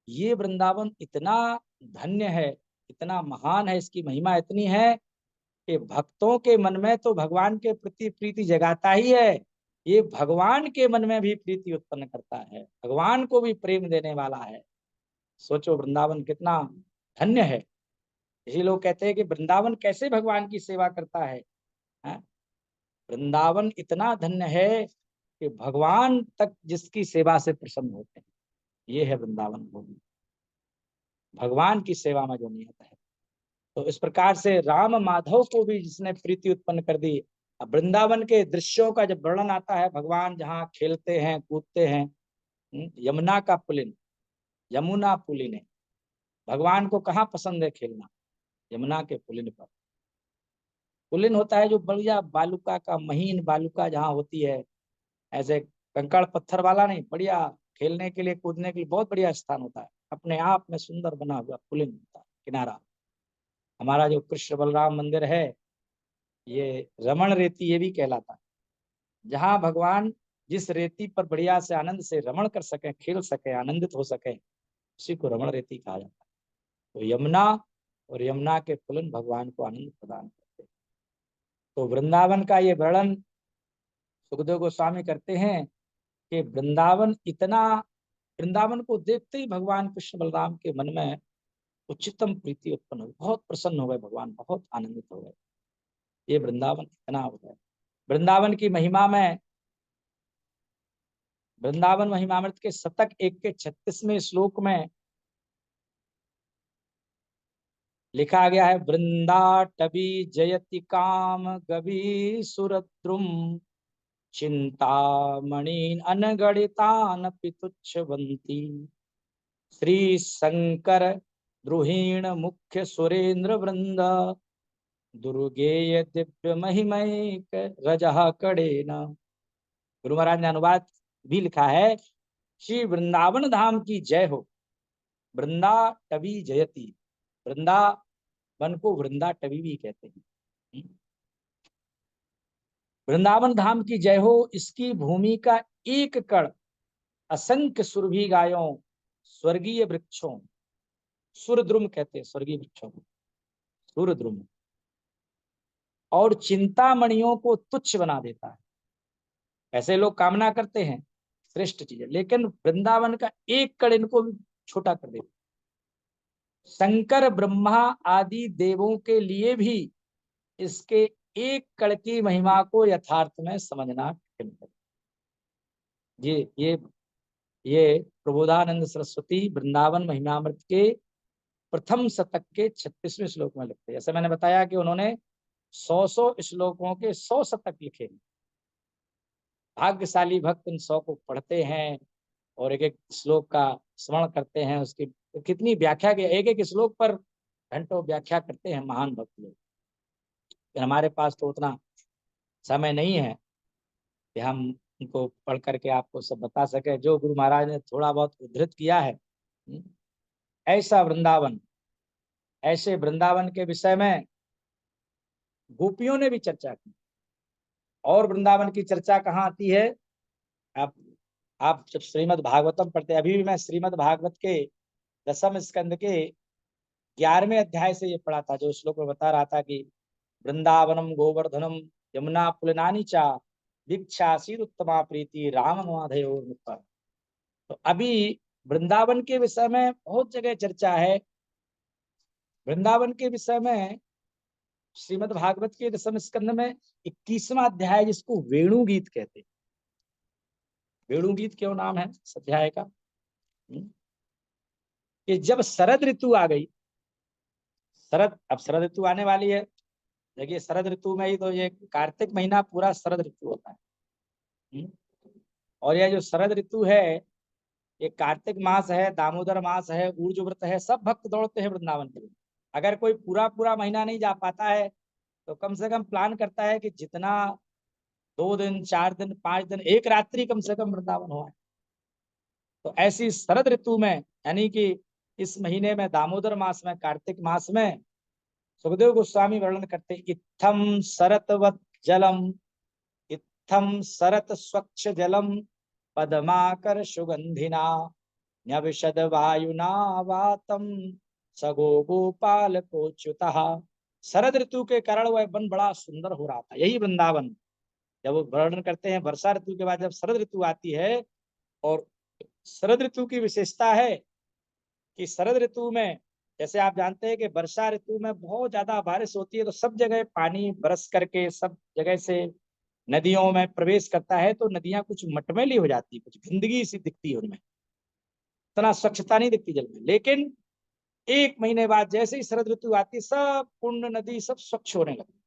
ये वृंदावन इतना धन्य है, इतना महान है, इसकी महिमा इतनी है कि भक्तों के मन में तो भगवान के प्रति प्रीति जगाता ही है, ये भगवान के मन में भी प्रीति उत्पन्न करता है, भगवान को भी प्रेम देने वाला है। सोचो वृंदावन कितना धन्य है। इसी लोग कहते हैं कि वृंदावन कैसे भगवान की सेवा करता है। वृंदावन इतना धन्य है कि भगवान तक जिसकी सेवा से प्रसन्न होते हैं, ये है वृंदावन भूमि, भगवान की सेवा में जो नियत है। तो इस प्रकार से राम माधव को भी जिसने प्रीति उत्पन्न कर दी। अब वृंदावन के दृश्यों का जब वर्णन आता है, भगवान जहाँ खेलते हैं कूदते हैं, यमुना का पुलिन, यमुना पुलिन है, भगवान को कहाँ पसंद है खेलना, यमुना के पुलिन पर। पुलिन होता है जो बढ़िया बालुका का, महीन बालुका जहाँ होती है, ऐसे कंकड़ पत्थर वाला नहीं, बढ़िया खेलने के लिए कूदने के लिए बहुत बढ़िया स्थान होता है, अपने आप में सुंदर बना हुआ पुलिन होता है किनारा। हमारा जो कृष्ण बलराम मंदिर है, ये रमण रेती ये भी कहलाता है, जहाँ भगवान जिस रेती पर बढ़िया से आनंद से रमण कर सके, खेल सके, आनंदित हो सके, उसी को रमण रेती कहा जाता है। तो यमुना और यमुना के पुलिन भगवान को आनंद प्रदान करते हैं। तो वृंदावन का ये वर्णन सुखदेव गोस्वामी करते हैं कि वृंदावन को देखते ही भगवान कृष्ण बलराम के मन में उच्चतम प्रीति उत्पन्न हुई, बहुत प्रसन्न हो गए भगवान, बहुत आनंदित हो गए। ये वृंदावन इतना होता है। वृंदावन की महिमा में, वृंदावन महिमामृत के शतक 1 के 36वें श्लोक में लिखा गया है, वृंदाटवी जयति काम गवी सुरद्रुम चिंतामणीन अनगणितान पितुच्छवंती श्री शंकर द्रुहीण मुख्य सुरेंद्र वृंद दुर्गेय दिव्य महिमैक रजह कड़ेन। गुरु महाराज ने अनुवाद भी लिखा है, श्री वृंदावन धाम की जय हो। वृंदा टवी जयती, वृंदावन को वृंदा टवी भी कहते हैं। वृंदावन धाम की जय हो, इसकी भूमि का एक कण असंख्य सुरभि गायों, स्वर्गीय वृक्षों, सुरद्रुम कहते हैं स्वर्गीय वृक्षों को, सुरद्रुम, और चिंतामणियों को तुच्छ बना देता है। ऐसे लोग कामना करते हैं श्रेष्ठ चीजें, लेकिन वृंदावन का एक कण इनको छोटा कर देती। शंकर ब्रह्मा आदि देवों के लिए भी इसके एक कण की महिमा को यथार्थ में समझना कठिन है। ये प्रबोधानंद सरस्वती वृंदावन महिमामृत के प्रथम शतक के 36वें श्लोक में लिखते हैं। जैसे मैंने बताया कि उन्होंने 100 श्लोकों के 100 शतक लिखे। भाग्यशाली भक्त उन 100 को पढ़ते हैं और एक एक श्लोक का स्मरण करते हैं। उसकी कितनी व्याख्या की, एक एक श्लोक पर घंटों व्याख्या करते हैं महान भक्त लोग। हमारे पास तो उतना समय नहीं है कि हम उनको पढ़ करके आपको सब बता सके। जो गुरु महाराज ने थोड़ा बहुत उद्धृत किया है, ऐसा वृंदावन, ऐसे वृंदावन के विषय में गोपियों ने भी चर्चा की। और वृंदावन की चर्चा कहाँ आती है? आप आप जब श्रीमद् भागवतम पढ़ते, अभी भी मैं श्रीमद् भागवत के 10वें स्कंद के 11वें अध्याय से ये पढ़ा था, जो श्लोक में बता रहा था कि वृंदावनम गोवर्धनम यमुना पुलनानी चा दीक्षासीद उत्तमा प्रीति राम माधयो। तो अभी वृंदावन के विषय में बहुत जगह चर्चा है। वृंदावन के विषय में श्रीमद् भागवत के 10वें स्कंद में 21वां अध्याय, जिसको वेणु गीत कहते हैं। वेणु गीत क्यों नाम है इस अध्याय का? कि जब शरद ऋतु आ गई, अब शरद ऋतु आने वाली है। देखिए शरद ऋतु में ही तो ये कार्तिक महीना पूरा शरद ऋतु होता है। और यह जो शरद ऋतु है, ये कार्तिक मास है, दामोदर मास है, ऊर्ज व्रत है, सब भक्त दौड़ते हैं वृंदावन के लिए। अगर कोई पूरा पूरा महीना नहीं जा पाता है तो कम से कम प्लान करता है कि जितना 2 दिन 4 दिन 5 दिन, एक रात्रि कम से कम वृंदावन हो। तो ऐसी शरद ऋतु में, यानी कि इस महीने में, दामोदर मास में, कार्तिक मास में, सुखदेव गोस्वामी वर्णन करते, इत्थम शरतवत जलम, इत्थम शरत स्वच्छ जलम पद्माकर सुगंधिना न्यविशद वायुना वातम सगो गोपाल को च्युतः। शरद ऋतु के कारण वह वन बड़ा सुंदर हो रहा था। यही वृंदावन, जब वो वर्णन करते हैं वर्षा ऋतु के बाद जब शरद ऋतु आती है, और शरद ऋतु की विशेषता है कि शरद ऋतु में, जैसे आप जानते हैं कि वर्षा ऋतु में बहुत ज्यादा बारिश होती है, तो सब जगह पानी बरस करके सब जगह से नदियों में प्रवेश करता है, तो नदियां कुछ मटमैली हो जाती है, कुछ गंदगी सी दिखती है उनमें, इतना स्वच्छता नहीं दिखती जल में। लेकिन 1 महीने बाद जैसे ही शरद ऋतु आती, सब कुंड नदी सब स्वच्छ होने लगती।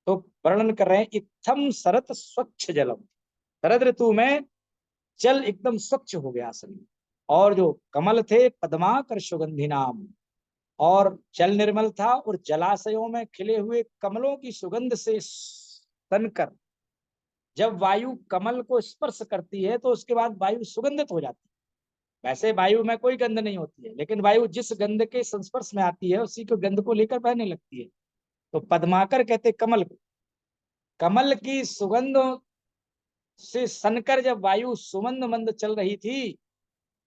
तो वर्णन कर रहे हैं, इत्थम शरत स्वच्छ जलम, शरद ऋतु में जल एकदम स्वच्छ हो गया सभी। और जो कमल थे पद्माकर सुगंधि नाम, और जल निर्मल था, और जलाशयों में खिले हुए कमलों की सुगंध से तनकर जब वायु कमल को स्पर्श करती है तो उसके बाद वायु सुगंधित हो जाती है। वैसे वायु में कोई गंध नहीं होती है, लेकिन वायु जिस गंध के संस्पर्श में आती है उसी को गंध को लेकर बहने लगती है। तो पद्माकर कहते कमल को, कमल की सुगंध से सनकर जब वायु सुमंद मंद चल रही थी,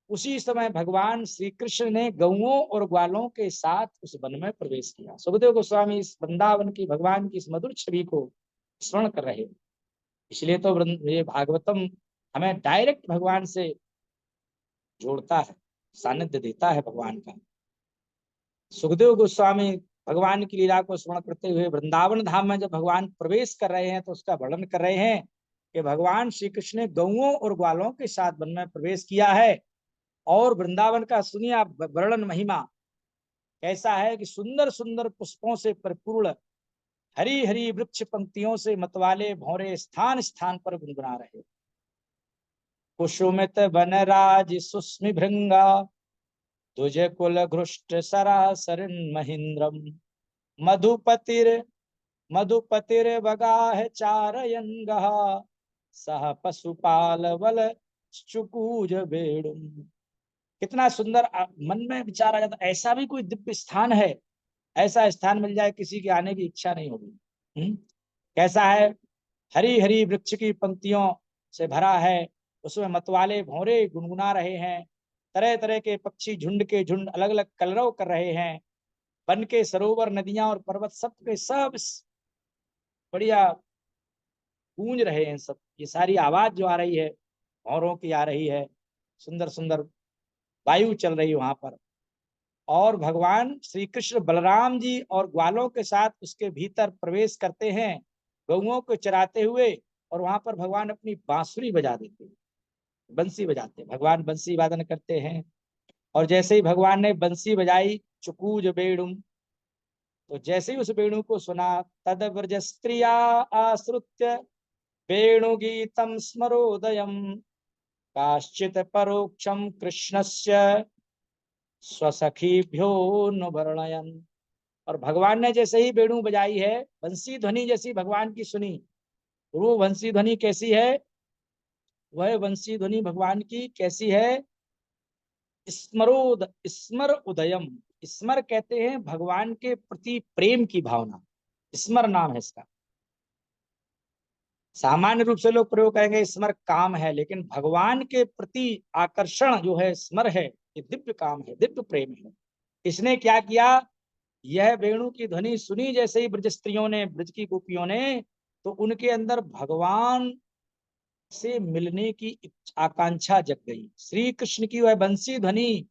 उसी समय भगवान श्री कृष्ण ने गौओं और ग्वालों के साथ उस वन में प्रवेश किया। सुखदेव गोस्वामी इस वृंदावन की, भगवान की इस मधुर छवि को स्मरण कर रहे हैं। इसलिए तो ये भागवतम हमें डायरेक्ट भगवान से जोड़ता है, सानिध्य देता है भगवान का। सुखदेव गोस्वामी भगवान की लीला को स्मरण करते हुए वृंदावन धाम में जब भगवान प्रवेश कर रहे हैं, तो उसका वर्णन कर रहे हैं कि भगवान श्री कृष्ण ने गौओं और ग्वालों के साथ वन में प्रवेश किया है। और वृंदावन का सुनिए आप वर्णन महिमा कैसा है कि सुंदर सुंदर पुष्पों से परिपूर्ण, हरी हरी वृक्ष पंक्तियों से मतवाले भौरे स्थान स्थान पर गुनगुना रहे। कुसुमित वनराज सुस्मि भृंगा तुझ कुल घृष्ट सरासर महेंद्रम मधुपतिर मधुपतिर बगाह चारयन गहा सह पशुपाल बल चुकूज बेड़ुम। कितना सुंदर मन में विचार आ जाता, ऐसा भी कोई दिव्य स्थान है, ऐसा स्थान मिल जाए किसी के आने की इच्छा नहीं होगी। कैसा है? हरी हरी वृक्ष की पंक्तियों से भरा है, उसमें मतवाले भौरे गुनगुना रहे हैं, तरह तरह के पक्षी झुंड के झुंड अलग अलग कलरव कर रहे हैं, वन के सरोवर नदियां और पर्वत सब के सब बढ़िया गूंज रहे हैं। सब ये सारी आवाज जो आ रही है भौरों की आ रही है, सुंदर सुंदर वायु चल रही वहां पर, और भगवान श्री कृष्ण बलराम जी और ग्वालों के साथ उसके भीतर प्रवेश करते हैं गौओं को चराते हुए, और वहां पर भगवान अपनी बांसुरी बजा देते हैं, बंसी बजाते हैं, भगवान बंसी वादन करते हैं। और जैसे ही भगवान ने बंसी बजाई, चुकूज बेणुम, तो जैसे ही उस वेणु को सुना, तद व्रज स्त्रिया आश्रुत्य वेणुगीतम स्मरोदयम काश्चित परोक्षम कृष्णस्य स्वसखीभ्यो नुवर्णयन। और भगवान ने जैसे ही वेणु बजाई है, बंसी ध्वनि जैसी भगवान की सुनी, वो बंसी ध्वनि कैसी है, वह बंसी ध्वनि भगवान की कैसी है, स्मरोद स्मर उदयम। स्मर कहते हैं भगवान के प्रति प्रेम की भावना, स्मर नाम है इसका। सामान्य रूप से लोग प्रयोग करेंगे स्मर काम है, लेकिन भगवान के प्रति आकर्षण जो है स्मर है, ये दिव्य काम है, दिव्य प्रेम है। इसने क्या किया, यह वेणु की ध्वनि सुनी जैसे ही ब्रज स्त्रियों ने, ब्रज की गोपियों ने, तो उनके अंदर भगवान से मिलने की आकांक्षा जग गई। श्री कृष्ण की वह बंसी ध्वनि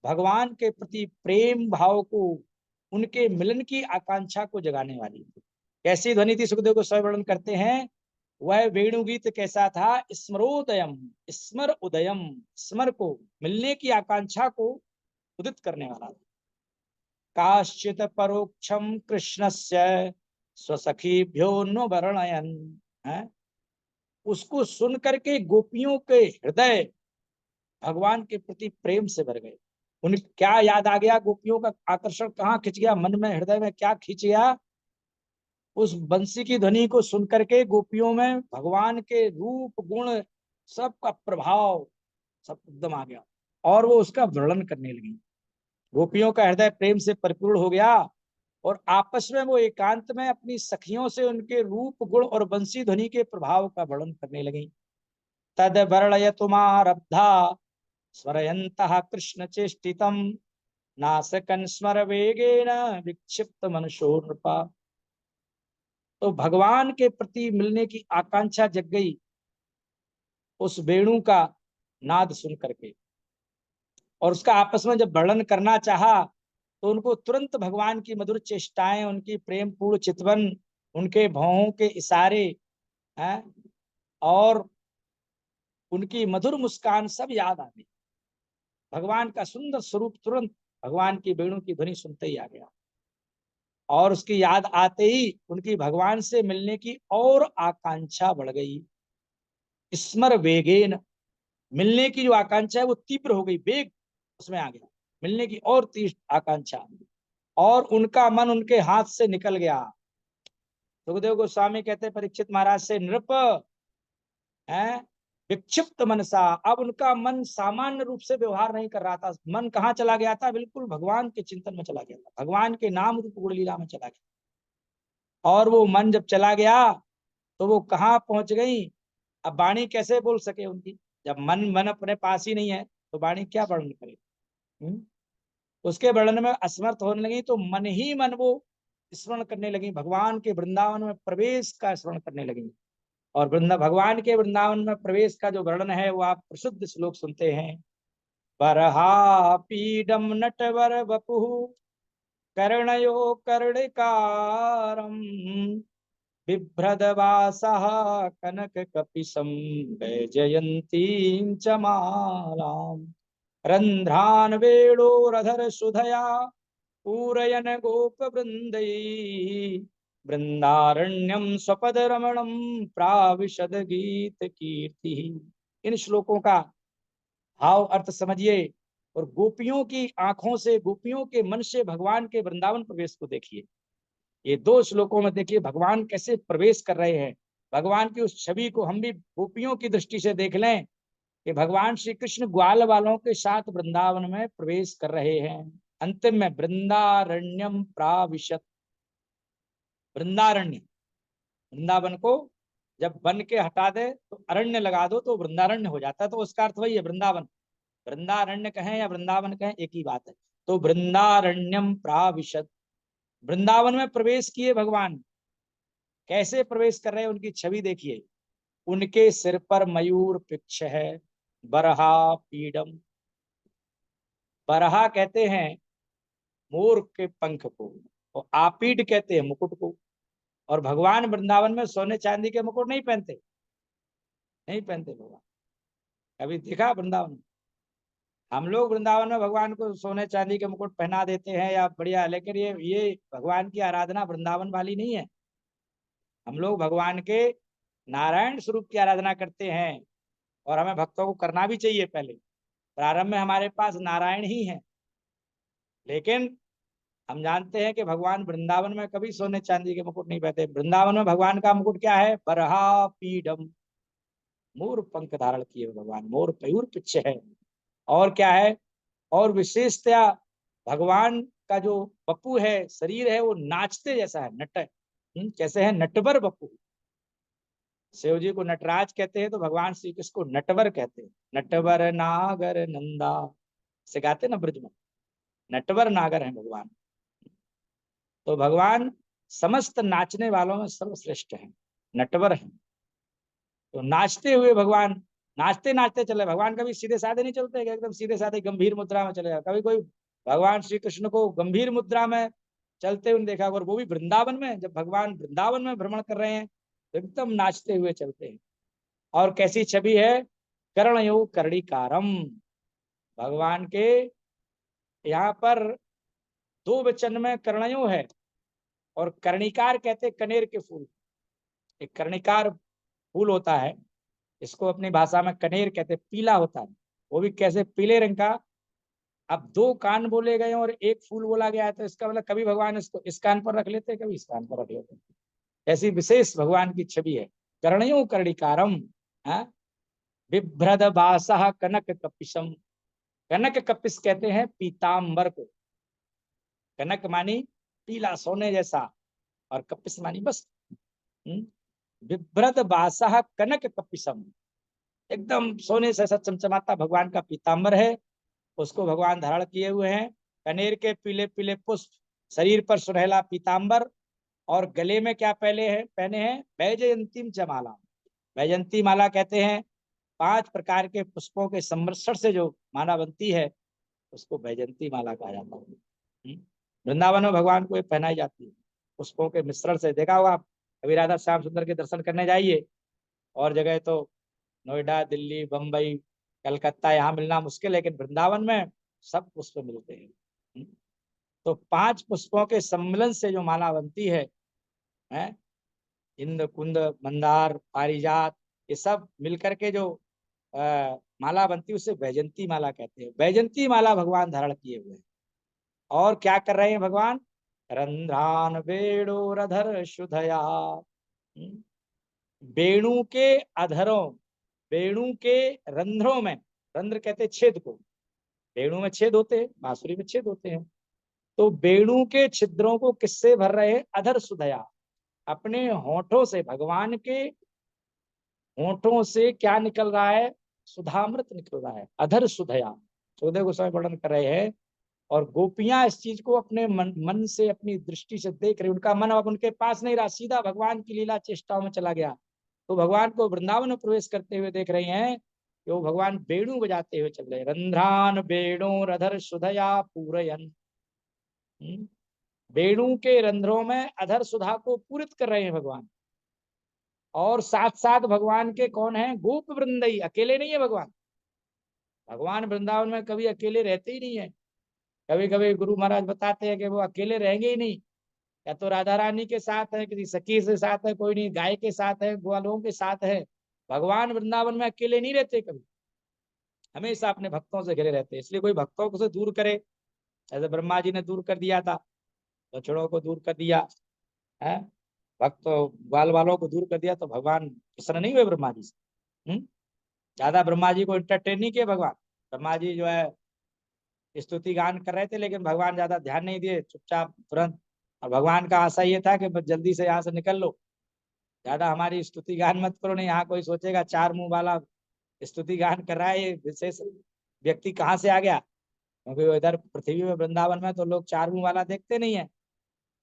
भगवान के प्रति प्रेम भाव को, उनके मिलन की आकांक्षा को जगाने वाली थी। कैसी ध्वनि थी, सुखदेव गोस्वामी वर्णन करते हैं, वह वेणुगीत कैसा था, स्मरोदयम, स्मर उदयम, स्मर को, मिलने की आकांक्षा को उदित करने वाला था। काश्चित परोक्षम कृष्णस्य स्वसखीभ्यो वर्णयन, है, उसको सुन करके गोपियों के हृदय भगवान के प्रति प्रेम से भर गए। उन्हें क्या याद आ गया, गोपियों का आकर्षण कहाँ खिंच गया, मन में हृदय में क्या खींच गया, उस बंसी की ध्वनि को सुन करके गोपियों में भगवान के रूप गुण सबका प्रभाव सब एकदम आ गया, और वो उसका वर्णन करने लगी। गोपियों का हृदय प्रेम से परिपूर्ण हो गया, और आपस में वो एकांत में अपनी सखियों से उनके रूप गुण और बंसी ध्वनि के प्रभाव का वर्णन करने लगी। तद वर्णय तुमारब्धा स्वरयन्तः कृष्ण चेष्टितम नासकन स्मर वेगेन विक्षिप्त मनुष्यो नृपा। तो भगवान के प्रति मिलने की आकांक्षा जग गई उस वेणु का नाद सुन करके, और उसका आपस में जब वर्णन करना चाहा, तो उनको तुरंत भगवान की मधुर चेष्टाएं, उनकी प्रेम पूर्ण चितवन, उनके भौहों के इशारे हैं, और उनकी मधुर मुस्कान सब याद आ गई। भगवान का सुंदर स्वरूप तुरंत भगवान की वेणु की ध्वनि सुनते ही आ गया, और उसकी याद आते ही उनकी भगवान से मिलने की और आकांक्षा बढ़ गई। स्मर वेगेन, मिलने की जो आकांक्षा है वो तीव्र हो गई, वेग उसमें आ गया, मिलने की और तीव्र आकांक्षा, और उनका मन उनके हाथ से निकल गया। सुखदेव गोस्वामी कहते हैं परीक्षित महाराज से, नृप है विक्षिप्त मनसा, अब उनका मन सामान्य रूप से व्यवहार नहीं कर रहा था, मन कहाँ चला गया था, बिल्कुल भगवान के चिंतन में चला गया था, भगवान के नाम रूप गुण लीला में चला गया। और वो मन जब चला गया तो वो कहाँ पहुंच गई, अब वाणी कैसे बोल सके उनकी, जब मन मन अपने पास ही नहीं है तो वाणी क्या वर्णन करे। उसके वर्णन में असमर्थ होने लगी, तो मन ही मन वो स्मरण करने लगी, भगवान के वृंदावन में प्रवेश का स्मरण करने लगी। और भगवान के वृंदावन में प्रवेश का जो वर्णन है वो आप प्रसिद्ध श्लोक सुनते हैं, बरहा पीडम नटवर वपु कर्णयो कर्णिकारम बिभ्रदवासः कनक कपिशं वैजयन्तीं च मालाम् रंध्रान वेणोरधर सुधया पूरयन गोप वृंदै वृंदारण्यम स्वपद रमणम प्राविशद गीत कीर्ति। इन श्लोकों का भाव अर्थ समझिए, और गोपियों की आंखों से, गोपियों के मन से भगवान के वृंदावन प्रवेश को देखिए। ये दो श्लोकों में देखिए भगवान कैसे प्रवेश कर रहे हैं। भगवान की उस छवि को हम भी गोपियों की दृष्टि से देख लें कि भगवान श्री कृष्ण ग्वाल वालों के साथ वृंदावन में प्रवेश कर रहे हैं। अंतिम में वृंदारण्यम प्राविशत, वृंदारण्य, वृंदावन को जब बन के हटा दे तो अरण्य लगा दो तो वृंदारण्य हो जाता है, तो उसका अर्थ वही है वृंदावन। वृंदारण्य कहें या वृंदावन कहें एक ही बात है। तो वृंदारण्यम प्राविशत, वृंदावन में प्रवेश किए भगवान। कैसे प्रवेश कर रहे हैं, उनकी छवि देखिए, उनके सिर पर मयूर पिच्छ है, बरहा पीडम, बरहा कहते हैं मोर के पंख को, और आपीड कहते हैं मुकुट को। और भगवान वृंदावन में सोने चांदी के मुकुट नहीं पहनते, नहीं पहनते भगवान। कभी देखा वृंदावन में? हम लोग वृंदावन में भगवान को सोने चांदी के मुकुट पहना देते हैं या बढ़िया, लेकिन ये भगवान की आराधना वृंदावन वाली नहीं है। हम लोग भगवान के नारायण स्वरूप की आराधना करते हैं, और हमें भक्तों को करना भी चाहिए। पहले प्रारंभ में हमारे पास नारायण ही है, लेकिन हम जानते हैं कि भगवान वृंदावन में कभी सोने चांदी के मुकुट नहीं पहनते। वृंदावन में भगवान का मुकुट क्या है? बरहा पीडम, मोर पंख धारण किए हुए भगवान, मोर पयूर पिच्छ है। और क्या है? और विशेषतया भगवान का जो बपू है, शरीर है, वो नाचते जैसा है, कैसे है? नटवर बपू। शिव जी को नटराज कहते हैं, तो भगवान श्री कृष्ण को नटवर कहते हैं। नटवर नागर नंदा से गाते ना ब्रज में, नटवर नागर है भगवान। तो भगवान समस्त नाचने वालों में सर्वश्रेष्ठ है, नटवर है। तो नाचते हुए भगवान, नाचते नाचते चले। भगवान कभी सीधे साधे नहीं चलते, एकदम सीधे साधे गंभीर मुद्रा में चले जाते। कभी कोई भगवान श्री कृष्ण को गंभीर मुद्रा में चलते हुए देखा, और वो भी वृंदावन में। जब भगवान वृंदावन में भ्रमण कर रहे हैं तो एकदम नाचते हुए चलते हैं। और कैसी छवि है? कर्णयो कर्णिकारम, भगवान के यहाँ पर दो वचन में कर्णयो है, और कर्णिकार कहते कनेर के फूल। एक कर्णिकार फूल होता है, इसको अपनी भाषा में कनेर कहते, पीला होता है, वो भी कैसे? पीले रंग का। अब दो कान बोले गए और एक फूल बोला गया है, तो इसका मतलब कभी भगवान इसको इस कान पर रख लेते, कभी इस कान पर रख लेते। ऐसी विशेष भगवान की छवि है। कर्णयो कर्णिकारम, बिभ्रद बासः कनक कपिशम। कनक कपिस कहते हैं पीताम्बर को। कनक मानी पीला सोने जैसा, और कपिस मानी वस्त्र। बिभ्रद बासः कनक कपिशम, एकदम सोने से ऐसा चमचमाता भगवान का पीताम्बर है, उसको भगवान धारण किए हुए हैं। कनेर के पीले पीले पुष्प, शरीर पर सुनहला पीताम्बर, और गले में क्या पहने हैं? वैजयंतीम च माला। वैजयंती माला कहते हैं 5 प्रकार के पुष्पों के सम्मिश्रण से जो माला बनती है, उसको वैजयंती माला कहा जाता है। वृंदावन में भगवान को ये पहनाई जाती है पुष्पों के मिश्रण से। देखा होगा आप, कभी राधा श्याम सुंदर के दर्शन करने जाइए, और जगह तो नोएडा, दिल्ली, बम्बई, कलकत्ता, यहाँ मिलना मुश्किल है, लेकिन वृंदावन में सब पुष्प मिलते हैं। तो 5 पुष्पों के सम्मिलन से जो माला बनती है, इंद्र कुंद मंदार पारिजात, ये सब मिलकर के जो माला बनती है, उसे वैजंती माला कहते हैं। वैजंती माला भगवान धारण किए हुए हैं। और क्या कर रहे हैं भगवान? रंध्रान वेणुरधर शुद्धया, वेणु के अधरों, वेणु के रंध्रों में, रंध्र कहते छेद को, वेणु में छेद होते हैं, बांसुरी में छेद होते हैं, तो वेणु के छिद्रों को किससे भर रहे हैं? अधर सुधया, अपने होठों से। भगवान के होठों से क्या निकल रहा है? सुधामृत निकल रहा है, अधर सुधया। चौदह गोस्वामी वर्णन कर रहे हैं, और गोपियां इस चीज को अपने मन से, अपनी दृष्टि से देख रही। उनका मन अब उनके पास नहीं रहा, सीधा भगवान की लीला चेष्टाओं में चला गया। तो भगवान को वृंदावन में प्रवेश करते हुए देख रही हैं कि वो भगवान वेणु बजाते हुए चल रहे हैं। रंध्रान वेणु रधर सुधया पूरयन, वेणु के रंध्रों में अधर सुधा को पूरित कर रहे हैं भगवान। और साथ साथ भगवान के कौन है? गोप वृंदई, अकेले नहीं है भगवान। भगवान वृंदावन में कभी अकेले रहते ही नहीं है। कभी कभी गुरु महाराज बताते हैं कि वो अकेले रहेंगे ही नहीं, या तो राधा रानी के साथ है, किसी सखी से साथ है, कोई नहीं, गाय के साथ है, ग्वालों के साथ है। भगवान वृंदावन में अकेले नहीं रहते कभी, हमेशा अपने भक्तों से घिरे रहते हैं। इसलिए कोई भक्तों को से दूर करे, ऐसे ब्रह्मा जी ने दूर कर दिया था, बछड़ों को दूर कर दिया है, भक्त ग्वाल वालों को दूर कर दिया, तो भगवान प्रसन्न नहीं हुए ब्रह्मा जी से। ज्यादा ब्रह्मा जी को इंटरटेन नहीं किया भगवान। ब्रह्मा जी जो है स्तुति गान कर रहे थे, लेकिन भगवान ज्यादा ध्यान नहीं दिए, चुपचाप तुरंत। और भगवान का आशा ये था कि बस जल्दी से यहाँ से निकल लो, ज्यादा हमारी स्तुति गान मत करो, नहीं यहाँ कोई सोचेगा 4 मुंह वाला स्तुति गान कर रहा है, ये विशेष व्यक्ति कहाँ से आ गया। क्योंकि वो इधर पृथ्वी में वृंदावन में तो लोग 4 मुंह वाला देखते नहीं है,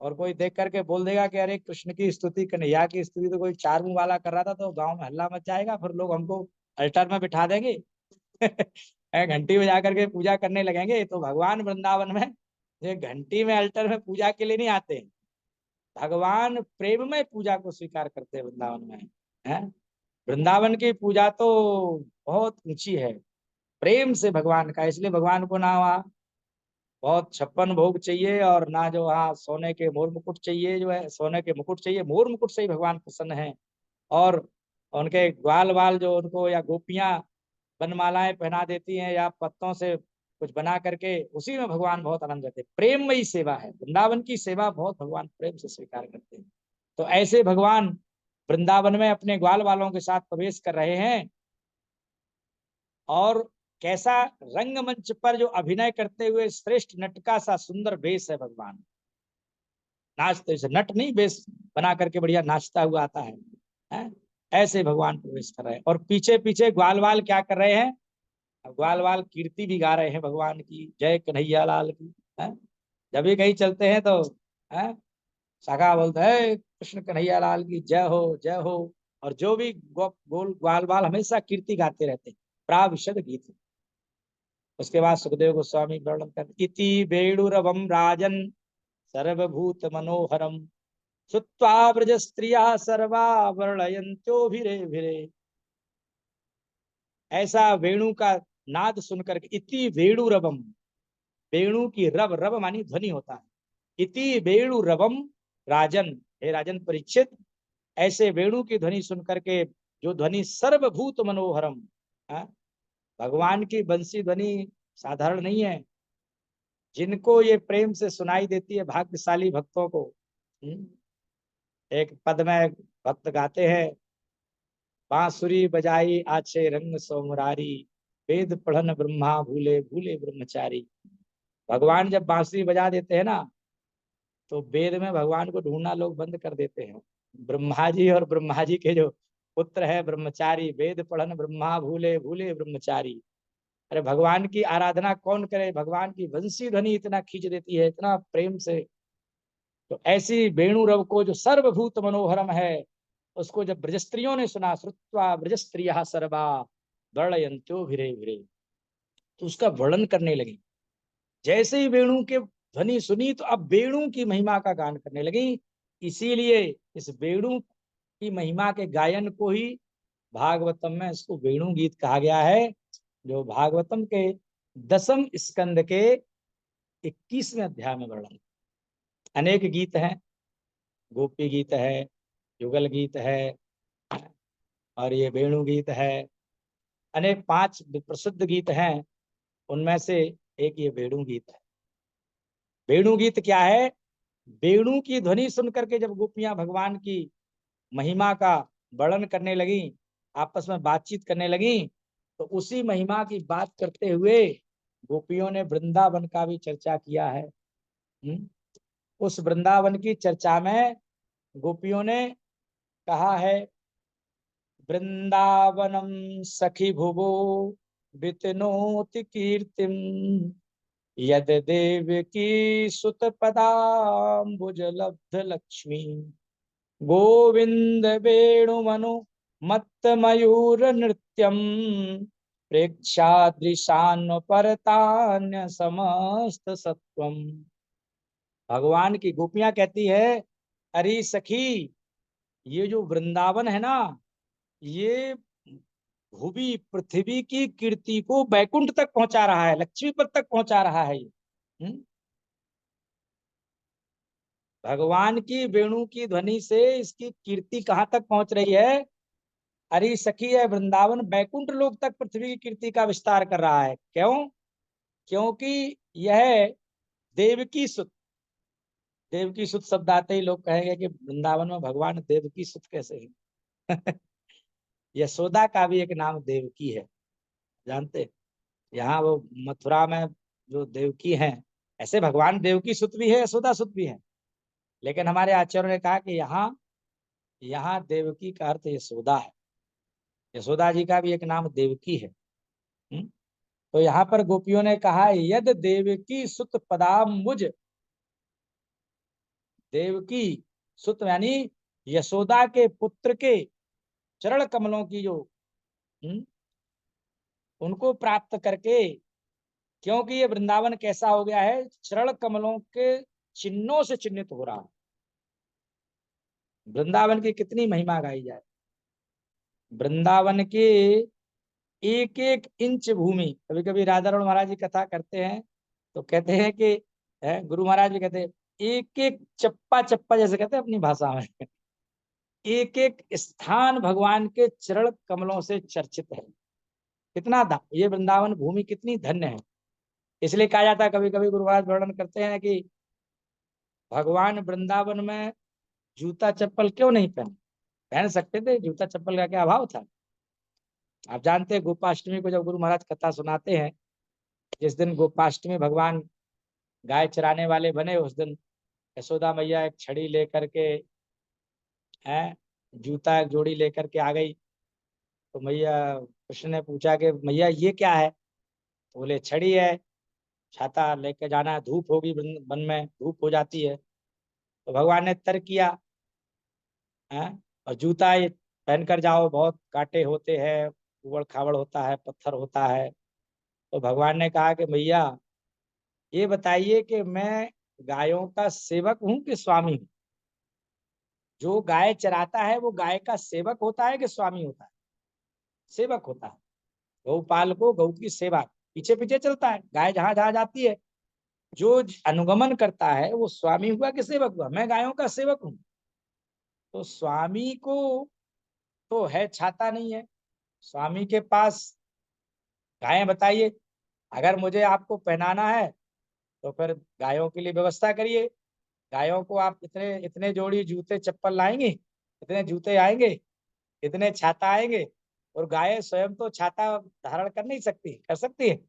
और कोई देख करके बोल देगा कि अरे कृष्ण की स्तुति, कन्हैया की स्तुति तो कोई 4 मुंह वाला कर रहा था, तो गांव में हल्ला मच जाएगा, फिर लोग हमको अल्टर में बिठा देंगे। घंटी बजा करके पूजा करने लगेंगे तो भगवान वृंदावन में ये घंटी में अल्टर में पूजा के लिए नहीं आते हैं। भगवान प्रेम में पूजा को स्वीकार करते हैं वृंदावन में है। वृंदावन की पूजा तो बहुत ऊंची है, प्रेम से भगवान का, इसलिए भगवान को ना वहाँ बहुत 56 भोग चाहिए और ना जो वहाँ सोने के मोर मुकुट चाहिए, जो है सोने के मुकुट चाहिए, मोर मुकुट से ही भगवान प्रसन्न है। और उनके ग्वाल वाल जो उनको या गोपियां बनमालाएं पहना देती हैं या पत्तों से कुछ बना करके, उसी में भगवान बहुत आनंद लेते हैं। प्रेममयी सेवा है वृंदावन की, सेवा बहुत भगवान प्रेम से स्वीकार करते हैं। तो ऐसे भगवान वृंदावन में अपने ग्वाल वालों के साथ प्रवेश कर रहे हैं। और कैसा रंगमंच पर जो अभिनय करते हुए श्रेष्ठ नट का सा सुंदर वेश है भगवान। नाचते से नट नहीं, वेश बना करके बढ़िया नाचता हुआ आता है? ऐसे भगवान प्रवेश कर रहे हैं और पीछे पीछे ग्वाल वाल क्या कर रहे हैं? ग्वाल वाल कीर्ति भी गा रहे हैं भगवान की, जय कन्हैया लाल की है। जब भी कहीं चलते हैं तो है सखा बोलते हैं कृष्ण कन्हैया लाल की जय हो जय हो। और जो भी गोल ग्वाल बाल हमेशा कीर्ति गाते रहते हैं, प्राविशद गीत। उसके बाद सुखदेव गोस्वामी वर्णन करते इति वेणुरवम राजन सर्वभूत मनोहरम श्रुत्वा ब्रज स्त्रिया सर्वा वर्णयन्त्योभिरेभिरे। ऐसा वेणु का नाद सुनकर इति वेणु रवम, वेणु की रव, रव मानी ध्वनि होता है। इति वेणु रवम राजन, हे राजन परीक्षित, ऐसे वेणु की ध्वनि सुनकर के, जो ध्वनि सर्वभूत मनोहरम, भगवान की बंसी ध्वनि साधारण नहीं है। जिनको ये प्रेम से सुनाई देती है भाग्यशाली भक्तों को। एक पद में भक्त गाते हैं, बांसुरी बजाई आछे रंग सोमरारी, वेद पढ़न ब्रह्मा भूले भूले ब्रह्मचारी। भगवान जब बांसुरी बजा देते हैं ना, तो वेद में भगवान को ढूंढना लोग बंद कर देते हैं। ब्रह्मा जी और ब्रह्मा जी के जो पुत्र है ब्रह्मचारी, वेद पढ़न ब्रह्मा भूले भूले ब्रह्मचारी। अरे भगवान की आराधना कौन करे? भगवान की वंशी ध्वनि इतना खींच देती है, इतना प्रेम से। तो ऐसी वेणु रव को जो सर्वभूत मनोहरम है, उसको जब ब्रजस्त्रियों ने सुना, श्रुत्वा ब्रजस्त्रियः सर्वा वर्णयन्त्यो भिरे भिरे, तो उसका वर्णन करने लगी। जैसे ही वेणु के ध्वनि सुनी तो अब वेणु की महिमा का गान करने लगी। इसीलिए इस वेणु की महिमा के गायन को ही भागवतम में इसको वेणु गीत कहा गया है, जो भागवतम के 10वें स्कंद के 21वें अध्याय में वर्णन। अनेक गीत हैं, गोपी गीत है, युगल गीत है और ये वेणु गीत है। अनेक 5 प्रसिद्ध गीत हैं, उनमें से एक ये वेणु गीत है। वेणु गीत क्या है? वेणु की ध्वनि सुनकर के जब गोपियां भगवान की महिमा का वर्णन करने लगी, आपस में बातचीत करने लगी, तो उसी महिमा की बात करते हुए गोपियों ने वृंदावन का भी चर्चा किया है। उस वृंदावन की चर्चा में गोपियों ने कहा है, वृंदावनम सखी भुवो वितनोति कीर्तिम, यद देव की सुत पदाम्बुज लब्ध लक्ष्मी, गोविंद वेणु मनु मत्त मयूर नृत्यम, प्रेक्षादृशान परतान्य समस्त सत्वम। भगवान की गोपियां कहती है, अरे सखी, ये जो वृंदावन है ना, ये भूमि पृथ्वी की कीर्ति को बैकुंठ तक पहुंचा रहा है, लक्ष्मी पर तक पहुंचा रहा है ये। भगवान की वेणु की ध्वनि से इसकी कीर्ति कहां तक पहुंच रही है? अरे सखी, है वृंदावन बैकुंठ लोक तक पृथ्वी की कीर्ति का विस्तार कर रहा है। क्यों? क्योंकि यह देवकी सुत, देवकी सुत शब्द आते ही लोग कहेंगे कि वृंदावन में भगवान देवकी सुत कैसे है? यशोदा का भी एक नाम देवकी है, जानते? यहाँ वो मथुरा में जो देवकी हैं, ऐसे भगवान देवकी सुत भी है, यशोदा सुत भी है, लेकिन हमारे आचार्यों ने कहा कि यहाँ यहाँ देवकी का अर्थ यशोदा है। यशोदा जी का भी एक नाम देवकी है। तो यहाँ पर गोपियों ने कहा, यद देवकी सुत पदाम्बुज, देवकी सुत यानी यशोदा के पुत्र के चरण कमलों की जो उनको प्राप्त करके, क्योंकि ये वृंदावन कैसा हो गया है, चरण कमलों के चिन्हों से चिन्हित हो रहा है। वृंदावन की कितनी महिमा गाई जाए। वृंदावन के एक एक इंच भूमि, कभी कभी राधा रमण महाराज जी कथा करते हैं तो कहते हैं कि गुरु महाराज भी कहते हैं, एक एक चप्पा चप्पा, जैसे कहते हैं अपनी भाषा में, एक एक स्थान भगवान के चरण कमलों से चर्चित है। कितना ये वृंदावन भूमि कितनी धन्य है। इसलिए कहा जाता है, कभी कभी गुरु महाराज वर्णन करते हैं कि भगवान वृंदावन में जूता चप्पल क्यों नहीं पहने, पहन सकते थे, जूता चप्पल का क्या अभाव था। आप जानते हैं गोपाष्टमी को जब गुरु महाराज कथा सुनाते हैं, जिस दिन गोपाष्टमी भगवान गाय चराने वाले बने, उस दिन यशोदा मैया एक छड़ी लेकर के है, जूता एक जोड़ी लेकर के आ गई। तो मैया कृष्ण ने पूछा कि मैया ये क्या है, तो बोले छड़ी है, छाता लेके जाना है, धूप होगी वन में, धूप हो जाती है। तो भगवान ने तर्क किया, है और जूता ये पहन कर जाओ, बहुत कांटे होते हैं, उबड़ खाबड़ होता है, पत्थर होता है। तो भगवान ने कहा कि भैया ये बताइए कि मैं गायों का सेवक हूं कि स्वामी हूं। जो गाय चराता है वो गाय का सेवक होता है कि स्वामी होता है? सेवक होता है। गौपाल को गौ की सेवा, पीछे पीछे चलता है, गाय जहां जहां जाती है। जो अनुगमन करता है वो स्वामी हुआ कि सेवक हुआ? मैं गायों का सेवक हूं। तो स्वामी को तो है छाता नहीं है, स्वामी के पास गायें, बताइए। अगर मुझे आपको पहनाना है तो फिर गायों के लिए व्यवस्था करिए। गायों को आप इतने इतने जोड़ी जूते चप्पल लाएंगे, इतने जूते आएंगे, इतने छाता आएंगे। और गायें स्वयं तो छाता धारण कर नहीं सकती, कर सकती है?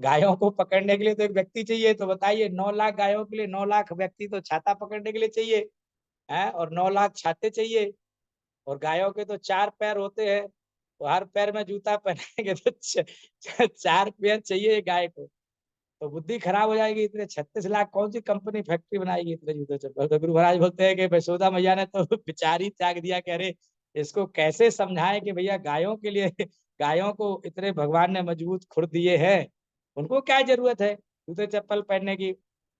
गायों को पकड़ने के लिए तो एक व्यक्ति चाहिए। तो बताइए, 9 लाख गायों के लिए 9 लाख व्यक्ति तो छाता पकड़ने के लिए चाहिए है, और 9 लाख छाते चाहिए। और गायों के तो 4 पैर होते हैं, तो हर पैर में जूता पहनेंगे तो 4 पैर चाहिए गाय को। तो बुद्धि खराब हो जाएगी। इतने 36 लाख कौन सी कंपनी फैक्ट्री बनाएगी इतने जूते चप्पल? तो गुरु महाराज बोलते हैं कि यशोदा मैया ने तो बिचारी त्याग दिया, कह रहे इसको कैसे समझाएं कि भैया गायों के लिए, गायों को इतने भगवान ने मजबूत खुर दिए हैं, उनको क्या जरूरत है जूते चप्पल पहनने की?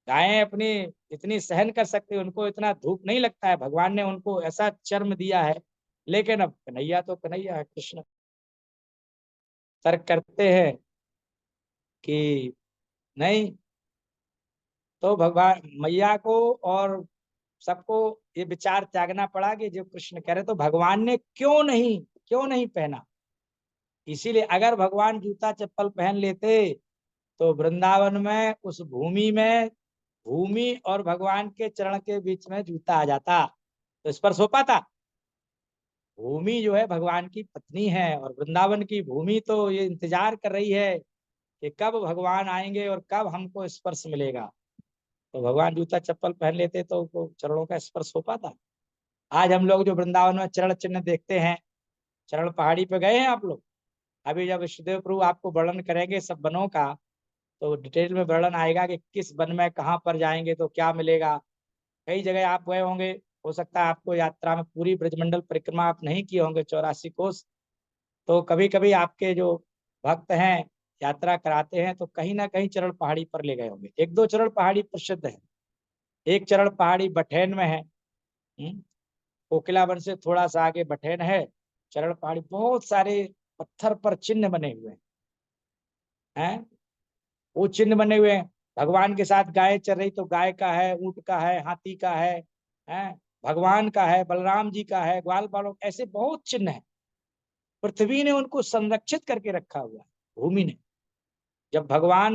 गायें अपनी इतनी सहन कर सकती, उनको इतना धूप नहीं लगता है, भगवान ने उनको ऐसा चर्म दिया है। लेकिन अब कन्हैया तो कन्हैया है, कृष्ण तर्क करते हैं कि नहीं। तो भगवान मैया को और सबको ये विचार त्यागना पड़ा कि जो कृष्ण कह रहे, तो भगवान ने क्यों नहीं पहना। इसीलिए अगर भगवान जूता चप्पल पहन लेते तो वृंदावन में, उस भूमि में, भूमि और भगवान के चरण के बीच में जूता आ जाता तो स्पर्श हो पाता? भूमि जो है भगवान की पत्नी है, और वृंदावन की भूमि तो ये इंतजार कर रही है कि कब भगवान आएंगे और कब हमको स्पर्श मिलेगा। तो भगवान जूता चप्पल पहन लेते तो चरणों का स्पर्श हो पाता? आज हम लोग जो वृंदावन में चरण चिन्ह देखते हैं, चरण पहाड़ी पे गए हैं आप लोग? अभी जब विष्णुदेव प्रभु आपको वर्णन करेंगे सब वनों का, तो डिटेल में वर्णन आएगा कि किस वन में कहाँ पर जाएंगे तो क्या मिलेगा। कई जगह आप गए होंगे, हो सकता है आपको यात्रा में पूरी ब्रजमंडल परिक्रमा आप नहीं किए होंगे, 84 कोस। तो कभी कभी आपके जो भक्त हैं, यात्रा कराते हैं, तो कहीं ना कहीं चरण पहाड़ी पर ले गए होंगे। एक दो चरण पहाड़ी प्रसिद्ध है। एक चरण पहाड़ी बठेन में है, कोकिलावन से थोड़ा सा आगे बठेन है। चरण पहाड़ी बहुत सारे पत्थर पर चिन्ह बने हुए हैं, वो चिन्ह बने हुए हैं। भगवान के साथ गाय चल रही तो गाय का है, ऊंट का है, हाथी का है, भगवान का है, बलराम जी का है, ग्वाल बालों, ऐसे बहुत चिन्ह है। पृथ्वी ने उनको संरक्षित करके रखा हुआ है, भूमि ने। जब भगवान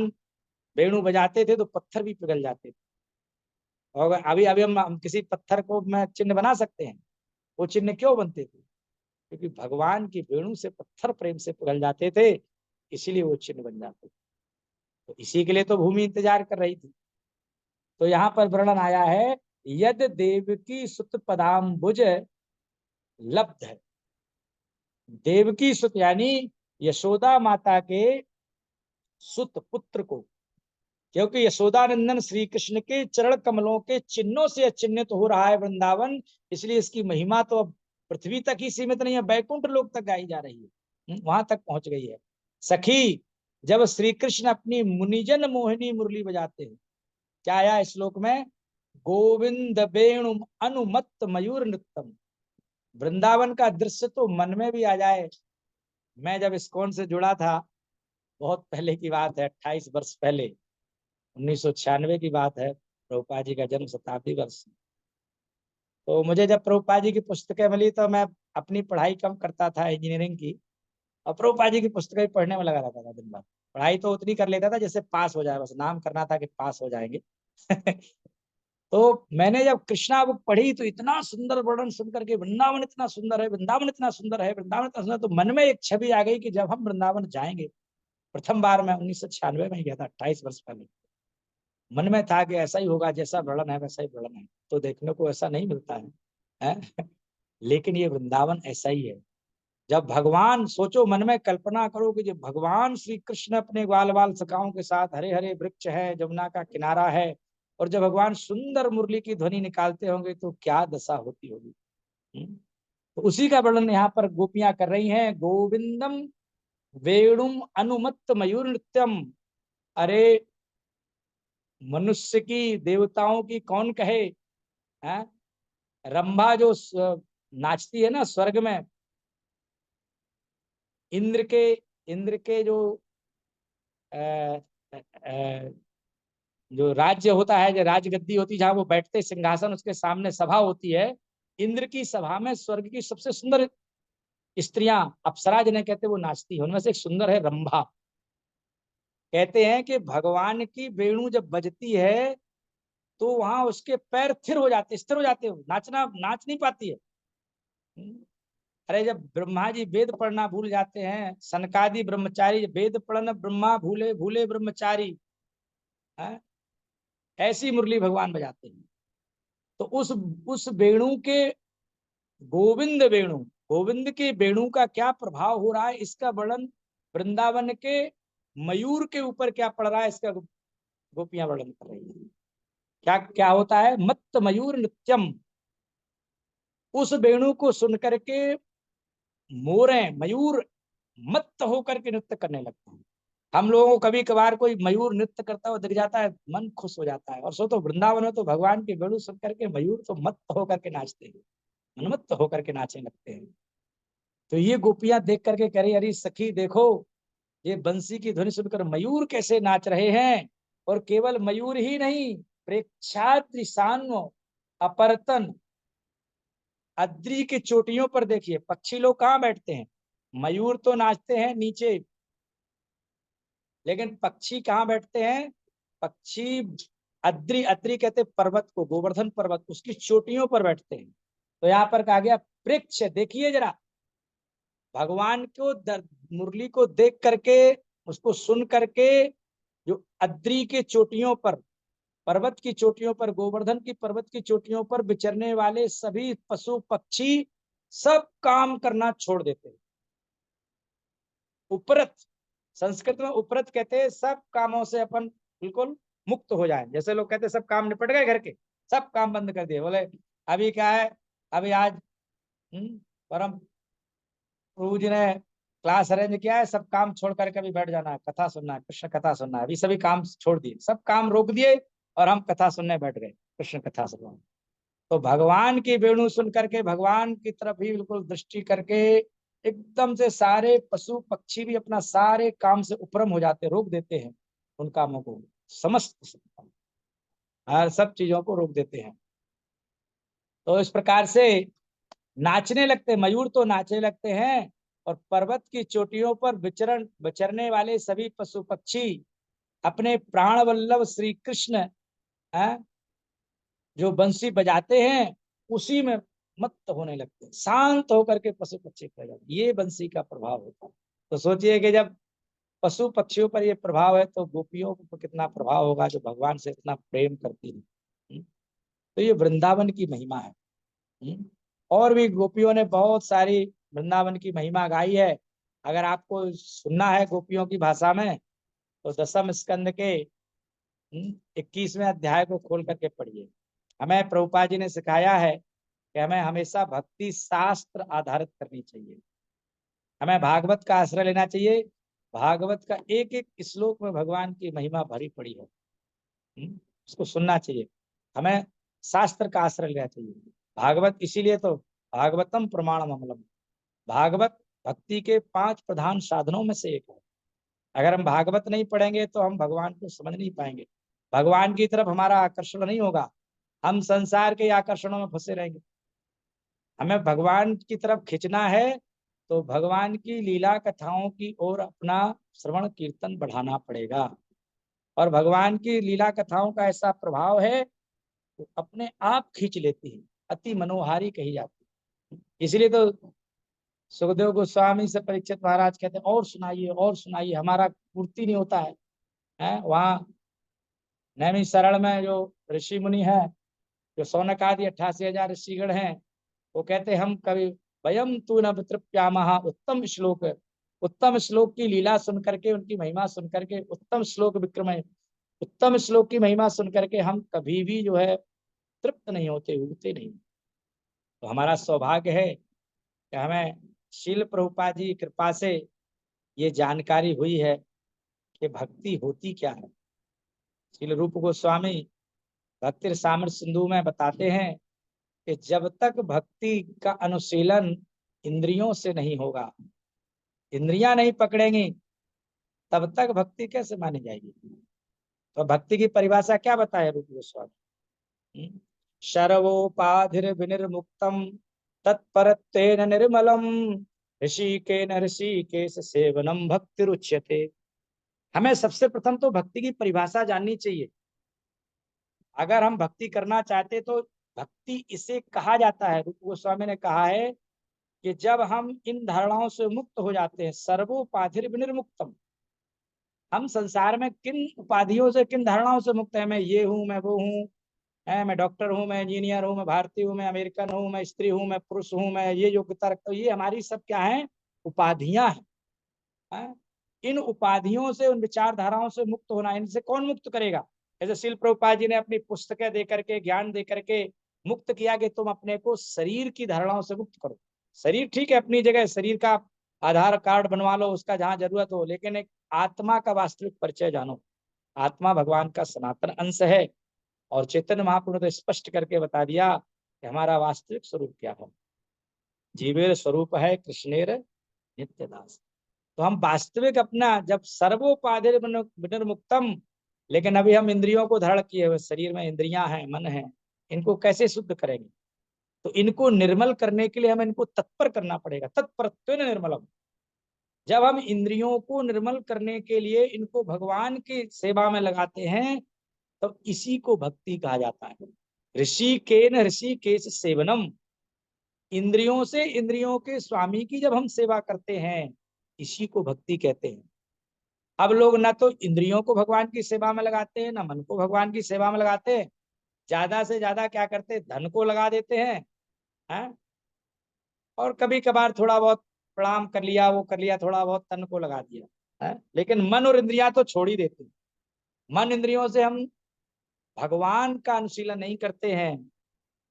वेणु बजाते थे तो पत्थर भी पिघल जाते थे। और अभी अभी हम किसी पत्थर को में चिन्ह बना सकते हैं? वो चिन्ह क्यों बनते थे? क्योंकि भगवान की वेणु से पत्थर प्रेम से पिघल जाते थे, इसीलिए वो चिन्ह बन जाते थे। तो इसी के लिए तो भूमि इंतजार कर रही थी। तो यहाँ पर वर्णन आया है, यद देवकी सुत पदाम्बुज लब्ध है। देवकी सुत यानी यशोदा माता के सुत पुत्र को, क्योंकि यशोदानंदन श्री कृष्ण के चरण कमलों के चिन्हों से अचिन्हित हो रहा है वृंदावन, इसलिए इसकी महिमा तो अब पृथ्वी तक ही सीमित नहीं है, बैकुंठ लोक तक गाई जा रही है, वहां तक पहुंच गई है। सखी जब श्री कृष्ण अपनी मुनिजन मोहिनी मुरली बजाते हैं, क्या आया श्लोक में, गोविंद वेणु अनुमत्त मयूर नृत्यम। वृंदावन का दृश्य तो मन में भी आ जाए। मैं जब इस्कॉन से जुड़ा था, बहुत पहले की बात है, 28 वर्ष पहले, 1996 की बात है, प्रभुपाद जी का जन्म शताब्दी वर्ष। तो मुझे जब प्रभुपाद जी की पुस्तकें मिली तो मैं अपनी पढ़ाई कम करता था इंजीनियरिंग की, और प्रभुपाद जी की पुस्तकें पढ़ने में लगा रहता था दिन भर। पढ़ाई तो उतनी कर लेता था जैसे पास हो जाए, बस नाम करना था कि पास हो जाएंगे। तो मैंने जब कृष्णा बुक पढ़ी तो इतना सुंदर वर्णन सुनकर के, वृंदावन इतना सुंदर है, वृंदावन इतना सुंदर है, वृंदावन इतना सुंदर, तो मन में एक छवि आ गई कि जब हम वृंदावन जाएंगे, प्रथम बार मैं 1996 में ही गया था, 28 वर्ष पहले, मन में था कि ऐसा ही होगा, जैसा वर्णन है वैसा ही वर्णन है। तो देखने को ऐसा नहीं मिलता है? लेकिन ये वृंदावन ऐसा ही है। जब भगवान, सोचो, मन में कल्पना करो कि जब भगवान श्री कृष्ण अपने ग्वाल बाल सखाओं के साथ, हरे हरे वृक्ष है, जमुना का किनारा है, और जब भगवान सुंदर मुरली की ध्वनि निकालते होंगे तो क्या दशा होती होगी। तो उसी का वर्णन यहाँ पर गोपियां कर रही हैं। गोविंदम वेणुम अनुमत्त मयूर नृत्यम। अरे मनुष्य की, देवताओं की कौन कहे, है? रंभा जो नाचती है ना स्वर्ग में, इंद्र के इंद्र के जो अ, अ, जो राज्य होता है, जो राजगद्दी होती है, जहां वो बैठते, सिंहासन, उसके सामने सभा होती है, इंद्र की सभा में स्वर्ग की सबसे सुंदर स्त्रियां, अप्सरा जिन्हें कहते हैं, वो नाचती है। उनमें से एक सुंदर है रंभा। कहते हैं कि भगवान की वेणु जब बजती है तो वहां उसके पैर स्थिर हो जाते, स्थिर हो जाते हो, नाच नहीं पाती है। अरे जब ब्रह्मा जी वेद पढ़ना भूल जाते हैं, सनकादि ब्रह्मचारी, वेद पढ़ना ब्रह्मा भूले, भूले ब्रह्मचारी, है? ऐसी मुरली भगवान बजाते हैं। तो उस वेणु के, गोविंद वेणु, गोविंद के वेणु का क्या प्रभाव हो रहा है, इसका वर्णन वृंदावन के मयूर के ऊपर क्या पड़ रहा है, इसका गोपियां वर्णन कर रही है। क्या क्या होता है, मत्त मयूर नृत्यम। उस वेणु को सुन करके मोरे, मयूर मत्त होकर के नृत्य करने लगते हैं। हम लोगों को कभी कभार कोई मयूर नृत्य करता हुआ दिख जाता है, मन खुश हो जाता है। और सो तो वृंदावन में तो भगवान के वेणु सुन करके मयूर तो मत्त होकर के नाचते हैं, उन्मत्त होकर के नाचने लगते हैं। तो ये गोपियां देख करके कह रही, अरे सखी देखो, ये बंसी की ध्वनि सुनकर मयूर कैसे नाच रहे हैं। और केवल मयूर ही नहीं, प्रेक्षाद्रिशान्व अपरतन, अद्री की चोटियों पर देखिए, पक्षी लोग कहाँ बैठते हैं, मयूर तो नाचते हैं नीचे, लेकिन पक्षी कहाँ बैठते हैं, पक्षी अद्री, अद्री कहते हैं पर्वत को, गोवर्धन पर्वत, उसकी चोटियों पर बैठते हैं। तो यहाँ पर कहा गया प्रेक्ष, देखिए जरा, भगवान को मुरली को देख करके, उसको सुन करके, जो अद्री के चोटियों पर, पर्वत की चोटियों पर, गोवर्धन की पर्वत की चोटियों पर विचरने वाले सभी पशु पक्षी सब काम करना छोड़ देते हैं। उपरत, संस्कृत में उपरत कहते हैं सब कामों से अपन बिल्कुल मुक्त हो जाए। जैसे लोग कहते हैं सब काम निपट गए घर के, सब काम बंद कर दिए, बोले अभी क्या है, अभी आज परम प्रभु जी ने क्लास अरेंज किया है, सब काम छोड़ करके अभी बैठ जाना है, कथा सुनना है, कृष्ण कथा सुनना है। अभी सभी काम छोड़ दिए, सब काम रोक दिए, और हम कथा सुनने बैठ गए, कृष्ण कथा सुनना। तो भगवान की वेणु सुन करके, भगवान की तरफ ही बिल्कुल दृष्टि करके, एकदम से सारे पशु पक्षी भी अपना सारे काम से उपरम हो जाते, रोक देते हैं उन कामों को, समस्त हर सब चीजों को रोक देते हैं। तो इस प्रकार से नाचने लगते, मयूर तो नाचने लगते हैं, और पर्वत की चोटियों पर विचरने वाले सभी पशु पक्षी अपने प्राण वल्लभ श्री कृष्ण, जो बंसी बजाते हैं, उसी में मत्त होने लगते हैं, शांत होकर के पशु पक्षी रह जाते। ये बंसी का प्रभाव होता है। तो सोचिए कि जब पशु पक्षियों पर ये प्रभाव है, तो गोपियों पर कितना प्रभाव होगा, जो भगवान से इतना प्रेम करती है। तो ये वृंदावन की महिमा है। और भी गोपियों ने बहुत सारी वृंदावन की महिमा गाई है। अगर आपको सुनना है गोपियों की भाषा में, तो दसम स्कंद के 21वें अध्याय को खोल करके पढ़िए। हमें प्रभुपाद जी ने सिखाया है कि हमें हमेशा भक्ति शास्त्र आधारित करनी चाहिए, हमें भागवत का आश्रय लेना चाहिए। भागवत का एक एक श्लोक में भगवान की महिमा भरी पड़ी है। उसको सुनना चाहिए, हमें शास्त्र का आश्रय लेना चाहिए। भागवत इसीलिए तो भागवतम प्रमाणम अमलम, भागवत भक्ति के 5 प्रधान साधनों में से एक है। अगर हम भागवत नहीं पढ़ेंगे तो हम भगवान को समझ नहीं पाएंगे, भगवान की तरफ हमारा आकर्षण नहीं होगा, हम संसार के आकर्षणों में फंसे रहेंगे। हमें भगवान की तरफ खींचना है तो भगवान की लीला कथाओं की ओर अपना श्रवण कीर्तन बढ़ाना पड़ेगा। और भगवान की लीला कथाओं का ऐसा प्रभाव है तो अपने आप खींच लेती है, अति मनोहारी कही जाती है। इसलिए तो सुखदेव गोस्वामी से परीक्षित महाराज कहते हैं और सुनाइए और सुनाइए, हमारा पूर्ति नहीं होता है? वहाँ नैमिषारण्य में जो ऋषि मुनि है, जो सौनक आदि 88,000 ऋषिगण हैं, वो कहते हम कभी वयम तू न तृप्यामः, उत्तम श्लोक, उत्तम श्लोक की लीला सुन करके, उनकी महिमा सुन करके, उत्तम श्लोक विक्रम, उत्तम श्लोक की महिमा सुन करके हम कभी भी जो है तृप्त नहीं होते, उगते नहीं। तो हमारा सौभाग्य है कि हमें शील प्रभुपाद जी की कृपा से ये जानकारी हुई है कि भक्ति होती क्या है। शील रूप गोस्वामी भक्ति रसामृत सिंधु में बताते हैं कि जब तक भक्ति का अनुशीलन इंद्रियों से नहीं होगा, इंद्रियां नहीं पकड़ेंगी, तब तक भक्ति कैसे मानी जाएगी। तो भक्ति की परिभाषा क्या बताया रूप गोस्वामी? शर्वोपाधिर विनिर्मुक्तम तत्परत्वेन निर्मलम ऋषिकेन ऋषिकेश सेवनम भक्ति रुच्यते। हमें सबसे प्रथम तो भक्ति की परिभाषा जाननी चाहिए। अगर हम भक्ति करना चाहते तो भक्ति इसे कहा जाता है, रूप गोस्वामी ने कहा है कि जब हम इन धारणाओं से मुक्त हो जाते हैं, सर्वोपाधिर विनिर्मुक्तम, हम संसार में किन उपाधियों से, किन धारणाओं से मुक्त है, मैं ये हूँ, मैं वो हूँ, मैं डॉक्टर हूँ, मैं इंजीनियर हूँ, मैं भारतीय हूँ, मैं अमेरिकन हूँ, मैं स्त्री हूँ, मैं पुरुष हूँ, मैं ये योग्यता रखता हूँ, ये हमारी सब क्या है, उपाधियां हैं। इन उपाधियों से, उन विचारधाराओं से मुक्त होना, इनसे कौन मुक्त करेगा? जैसे शिल प्रभुपाद जी ने अपनी पुस्तकें दे करके, ज्ञान दे करके मुक्त किया कि तुम अपने को शरीर की धारणाओं से मुक्त करो। शरीर ठीक है अपनी जगह, शरीर का आधार कार्ड बनवा लो उसका जहां जरूरत हो, लेकिन एक आत्मा का वास्तविक परिचय जानो। आत्मा भगवान का सनातन अंश है, और चैतन्य महाप्रभु ने तो स्पष्ट करके बता दिया कि हमारा वास्तविक स्वरूप क्या है। जीवेर स्वरूप है कृष्णेर नित्यदास। तो हम वास्तविक अपना जब सर्वोपाधि विनिर्मुक्तम, लेकिन अभी हम इंद्रियों को धारण किए हुए, शरीर में इंद्रियां हैं, मन है, इनको कैसे शुद्ध करेंगे? तो इनको निर्मल करने के लिए हमें इनको तत्पर करना पड़ेगा, तत्परत्वेन निर्मलम। जब हम इंद्रियों को निर्मल करने के लिए इनको भगवान की सेवा में लगाते हैं, तो इसी को भक्ति कहा जाता है। ऋषि केश सेवनम, इंद्रियों से इंद्रियों के स्वामी की जब हम सेवा करते हैं, इसी को भक्ति कहते हैं। अब लोग ना तो इंद्रियों को भगवान की सेवा में लगाते हैं, ना मन को भगवान की सेवा में लगाते हैं। ज्यादा से ज्यादा क्या करते हैं, धन को लगा देते हैं? और कभी कभार थोड़ा बहुत प्रणाम कर लिया, वो कर लिया, थोड़ा बहुत तन को लगा दिया है, लेकिन मन और इंद्रियां तो छोड़ ही देते हैं। मन इंद्रियों से हम भगवान का अनुशीलन नहीं करते हैं,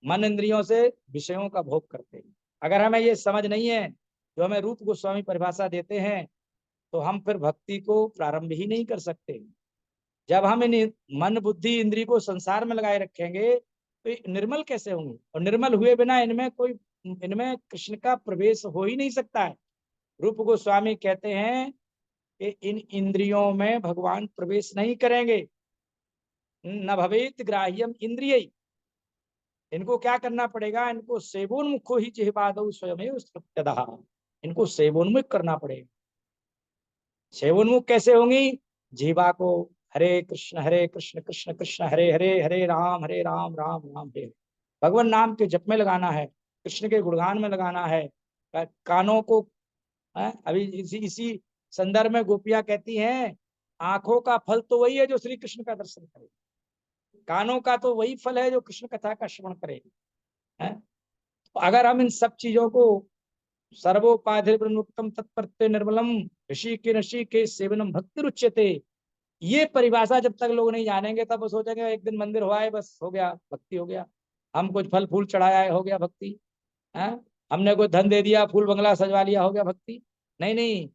मन इंद्रियों से विषयों का भोग करते हैं। अगर हमें ये समझ नहीं है जो हमें रूप गोस्वामी परिभाषा देते हैं, तो हम फिर भक्ति को प्रारंभ ही नहीं कर सकते। जब हम इन मन बुद्धि इंद्रिय को संसार में लगाए रखेंगे तो ये निर्मल कैसे होंगे? और निर्मल हुए बिना इनमें कृष्ण का प्रवेश हो ही नहीं सकता है। रूप गोस्वामी कहते हैं कि इन इंद्रियों में भगवान प्रवेश नहीं करेंगे। न भवेत ग्राह्यम इंद्रिय, इनको क्या करना पड़ेगा? इनको सेवोन्मुखो ही जिह्वादौ स्वयमेव स्तुत्यतः, इनको सेवोन्मुख करना पड़ेगा। सेवोन्मुख कैसे होंगी? जीवा को हरे कृष्ण कृष्ण कृष्ण हरे हरे, हरे राम राम राम हरे। भगवान नाम के जप में लगाना है, कृष्ण के गुणगान में लगाना है। कानों को अभी इसी संदर्भ में गोपियां कहती हैं, आंखों का फल तो वही है जो श्री कृष्ण का दर्शन करे, कानों का तो वही फल है जो कृष्ण कथा का श्रवण करे। तो अगर हम इन सब चीजों को सर्वोपाधिर्मुक्तम तत्प्रत्यय निर्मलम ऋषि के सेवनम भक्ति रुच्यते, ये परिभाषा जब तक लोग नहीं जानेंगे तब वो सोचेंगे एक दिन मंदिर हुआ है बस हो गया, भक्ति हो गया, हम कुछ फल फूल चढ़ाया है हो गया भक्ति है, हमने कोई धन दे दिया, फूल बंगला सजवा लिया हो गया भक्ति। नहीं नहीं,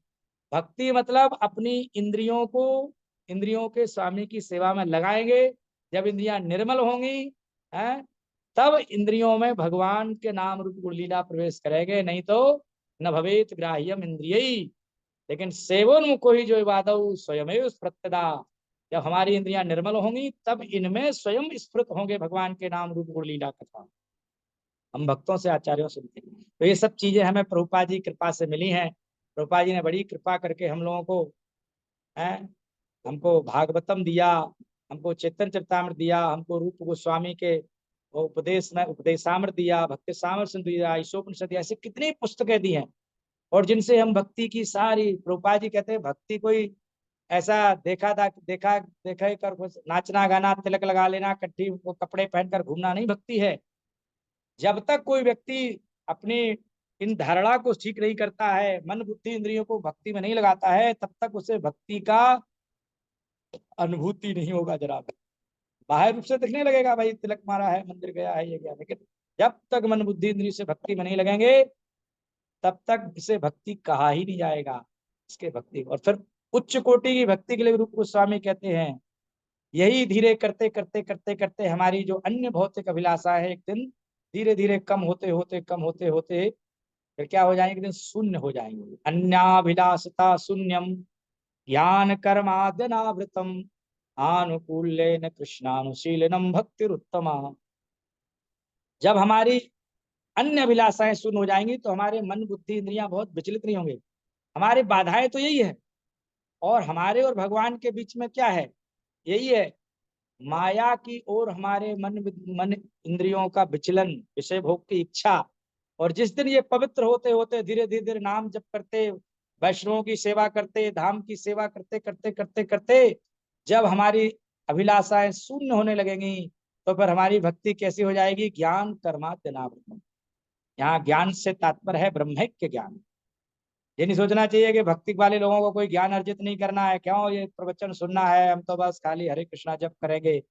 भक्ति मतलब अपनी इंद्रियों के स्वामी की सेवा में लगाएंगे। जब इंद्रियां निर्मल होंगी, हैं, तब इंद्रियों में भगवान के नाम रूप गुण लीला प्रवेश करेंगे, नहीं तो न भवेत ग्राह्यम इंद्रिय। लेकिन सेवोन्मुखो ही जो इबादौ स्वयमेव स्फुरत्यदा, जब हमारी इंद्रियां निर्मल होंगी तब इनमें स्वयं स्फुरित होंगे भगवान के नाम रूप गुण लीला कथा। हम भक्तों से, आचार्यों से मिलते हैं। तो ये सब चीजें हमें प्रभुपाद जी कृपा से मिली हैं। प्रभुपाद जी ने बड़ी कृपा करके हम लोगों को, है, हमको भागवतम दिया, हमको चैतन्य चरितामृत दिया, हमको रूप गोस्वामी के वो उपदेश में उपदेशामृत दिया, भक्ति सामर सिंधु दिया, ईशोपनिषद दिया, ऐसी कितनी पुस्तकें दी हैं। और जिनसे हम भक्ति की सारी, प्रभुपाद जी कहते हैं भक्ति कोई ऐसा देखा ही कर नाचना गाना तिलक लगा लेना कट्ठी वो कपड़े पहनकर घूमना नहीं भक्ति है। जब तक कोई व्यक्ति अपनी इन धारणा को ठीक नहीं करता है, मन बुद्धि इंद्रियों को भक्ति में नहीं लगाता है, तब तक उसे भक्ति का अनुभूति नहीं होगा। जरा बाहर रूप से दिखने लगेगा भाई तिलक मारा है, मंदिर गया है, ये गया, लेकिन जब तक मन बुद्धि इंद्रिय से भक्ति में नहीं लगेंगे तब तक इसे भक्ति कहा ही नहीं जाएगा। इसके भक्ति और फिर उच्च कोटि की भक्ति के लिए रूप गोस्वामी कहते हैं यही धीरे करते करते करते करते हमारी जो अन्य भौतिक अभिलाषा है एक दिन धीरे धीरे कम होते होते फिर क्या हो जाएंगे, एक दिन शून्य हो जाएंगे। अन्याभिलाषता शून्यम ज्ञान कर्माद्यनावृतम आनुकूल्येन कृष्णानुशीलनम भक्तिरुत्तमा। जब हमारी अन्य अभिलाषाएं शून्य हो जाएंगी तो हमारे मन बुद्धि इंद्रियां बहुत विचलित नहीं होंगे। हमारी बाधाएं तो यही है, और हमारे और भगवान के बीच में क्या है, यही है माया की ओर हमारे मन इंद्रियों का विचलन, विषय भोग की इच्छा। और जिस दिन ये पवित्र होते होते धीरे धीरे धीरे नाम जप करते, वैष्णवों की सेवा करते, धाम की सेवा करते करते करते करते जब हमारी अभिलाषाएं शून्य होने लगेंगी तो फिर हमारी भक्ति कैसी हो जाएगी, ज्ञान कर्माद्यनावृतम। यहाँ ज्ञान से तात्पर्य है ब्रह्मैक्य ज्ञान। ये नहीं सोचना चाहिए कि भक्ति वाले लोगों को कोई ज्ञान अर्जित नहीं करना है, क्यों ये प्रवचन सुनना है, हम तो बस खाली हरे कृष्णा जप करेंगे।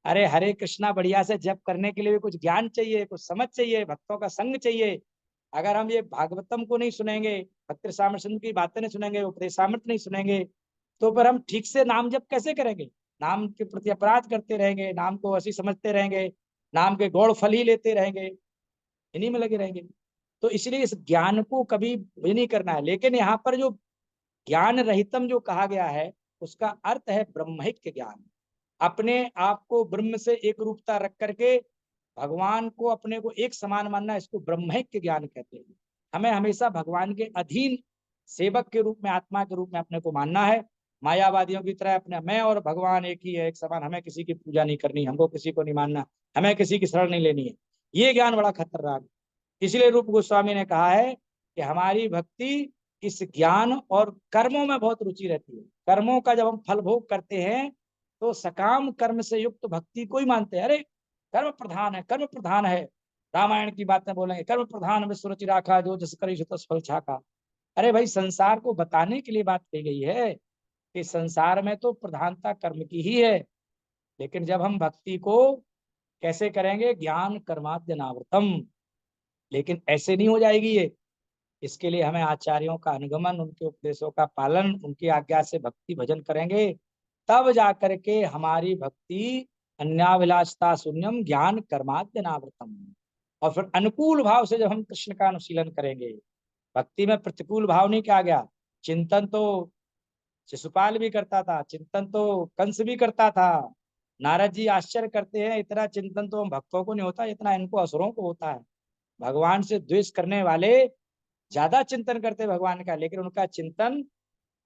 अरे हरे कृष्णा बढ़िया से जप करने के लिए भी कुछ ज्ञान चाहिए, कुछ समझ चाहिए, भक्तों का संग चाहिए। अगर हम ये भागवतम को नहीं सुनेंगे, भक्ति सामर्थ्य की बातें नहीं सुनेंगे, उपदेशामृत नहीं सुनेंगे, तो फिर हम ठीक से नाम जप कैसे करेंगे। नाम के प्रति अपराध करते रहेंगे, नाम को ऐसी समझते रहेंगे, नाम के गौड़ फल ही लेते रहेंगे, इन्हीं में लगे रहेंगे। तो इसलिए इस ज्ञान को कभी ये नहीं करना है। लेकिन यहाँ पर जो ज्ञान रहितम जो कहा गया है उसका अर्थ है ब्रह्मिक ज्ञान। अपने आप को ब्रह्म से एक रूपता रख करके भगवान को अपने को एक समान मानना, इसको ब्रह्मिक ज्ञान कहते हैं। हमें हमेशा भगवान के अधीन सेवक के रूप में, आत्मा के रूप में अपने को मानना है। मायावादियों की तरह अपने मैं और भगवान एक ही है, एक समान, हमें किसी की पूजा नहीं करनी, हमको किसी को नहीं मानना, हमें किसी की शरण नहीं लेनी है, ये ज्ञान बड़ा खतरनाक। इसलिए रूप गोस्वामी ने कहा है कि हमारी भक्ति इस ज्ञान और कर्मों में बहुत रुचि रहती है। कर्मों का जब हम फल भोग करते हैं तो सकाम कर्म से युक्त भक्ति को ही मानते हैं। अरे कर्म प्रधान है, कर्म प्रधान है। रामायण की बातें बोलेंगे, कर्म प्रधान में सुरुचि राखा जो जस करी तस फल छाका। अरे भाई संसार को बताने के लिए बात कही गई है कि संसार में तो प्रधानता कर्म की ही है। लेकिन जब हम भक्ति को कैसे करेंगे, ज्ञान कर्माद्यनावृतम, लेकिन ऐसे नहीं हो जाएगी ये। इसके लिए हमें आचार्यों का अनुगमन, उनके उपदेशों का पालन, उनकी आज्ञा से भक्ति भजन करेंगे, तब जाकर के हमारी भक्ति अन्याभिलाषता शून्यम ज्ञान कर्माद्यनावृतम। और फिर अनुकूल भाव से जब हम कृष्ण का अनुशीलन करेंगे, भक्ति में प्रतिकूल भाव नहीं कहा गया। चिंतन तो शिशुपाल भी करता था, चिंतन तो कंस भी करता था। नारद जी आश्चर्य करते हैं, इतना चिंतन तो हम भक्तों को नहीं होता जितना इनको असुरों को होता है। भगवान से द्वेष करने वाले ज्यादा चिंतन करते भगवान का, लेकिन उनका चिंतन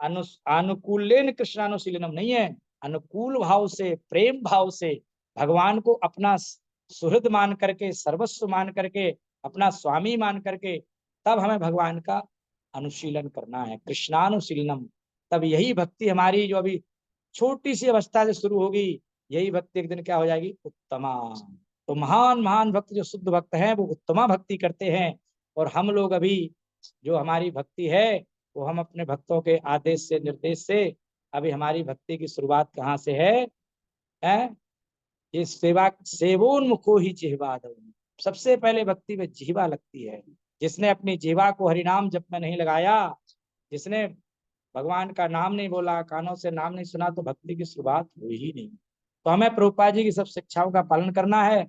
अनुकूलेन कृष्णानुशीलनम नहीं है। अनुकूल भाव से, प्रेम भाव से भगवान को अपना सुहृद मान करके, सर्वस्व मान करके, अपना स्वामी मान करके तब हमें भगवान का अनुशीलन करना है, कृष्णानुशीलनम। तब यही भक्ति हमारी जो अभी छोटी सी अवस्था से शुरू होगी, यही भक्ति एक दिन क्या हो जाएगी, उत्तमा। तो महान महान भक्त जो शुद्ध भक्त हैं वो उत्तमा भक्ति करते हैं। और हम लोग अभी जो हमारी भक्ति है वो हम अपने भक्तों के आदेश से, निर्देश से, अभी हमारी भक्ति की शुरुआत कहाँ से है? ये सेवोन्मुखो ही जिह्वा दो। सबसे पहले भक्ति में जिह्वा लगती है। जिसने अपनी जिह्वा को हरिनाम जप में नहीं लगाया, जिसने भगवान का नाम नहीं बोला, कानों से नाम नहीं सुना, तो भक्ति की शुरुआत हुई ही नहीं। तो हमें प्रभुपाद जी की सब शिक्षाओं का पालन करना है,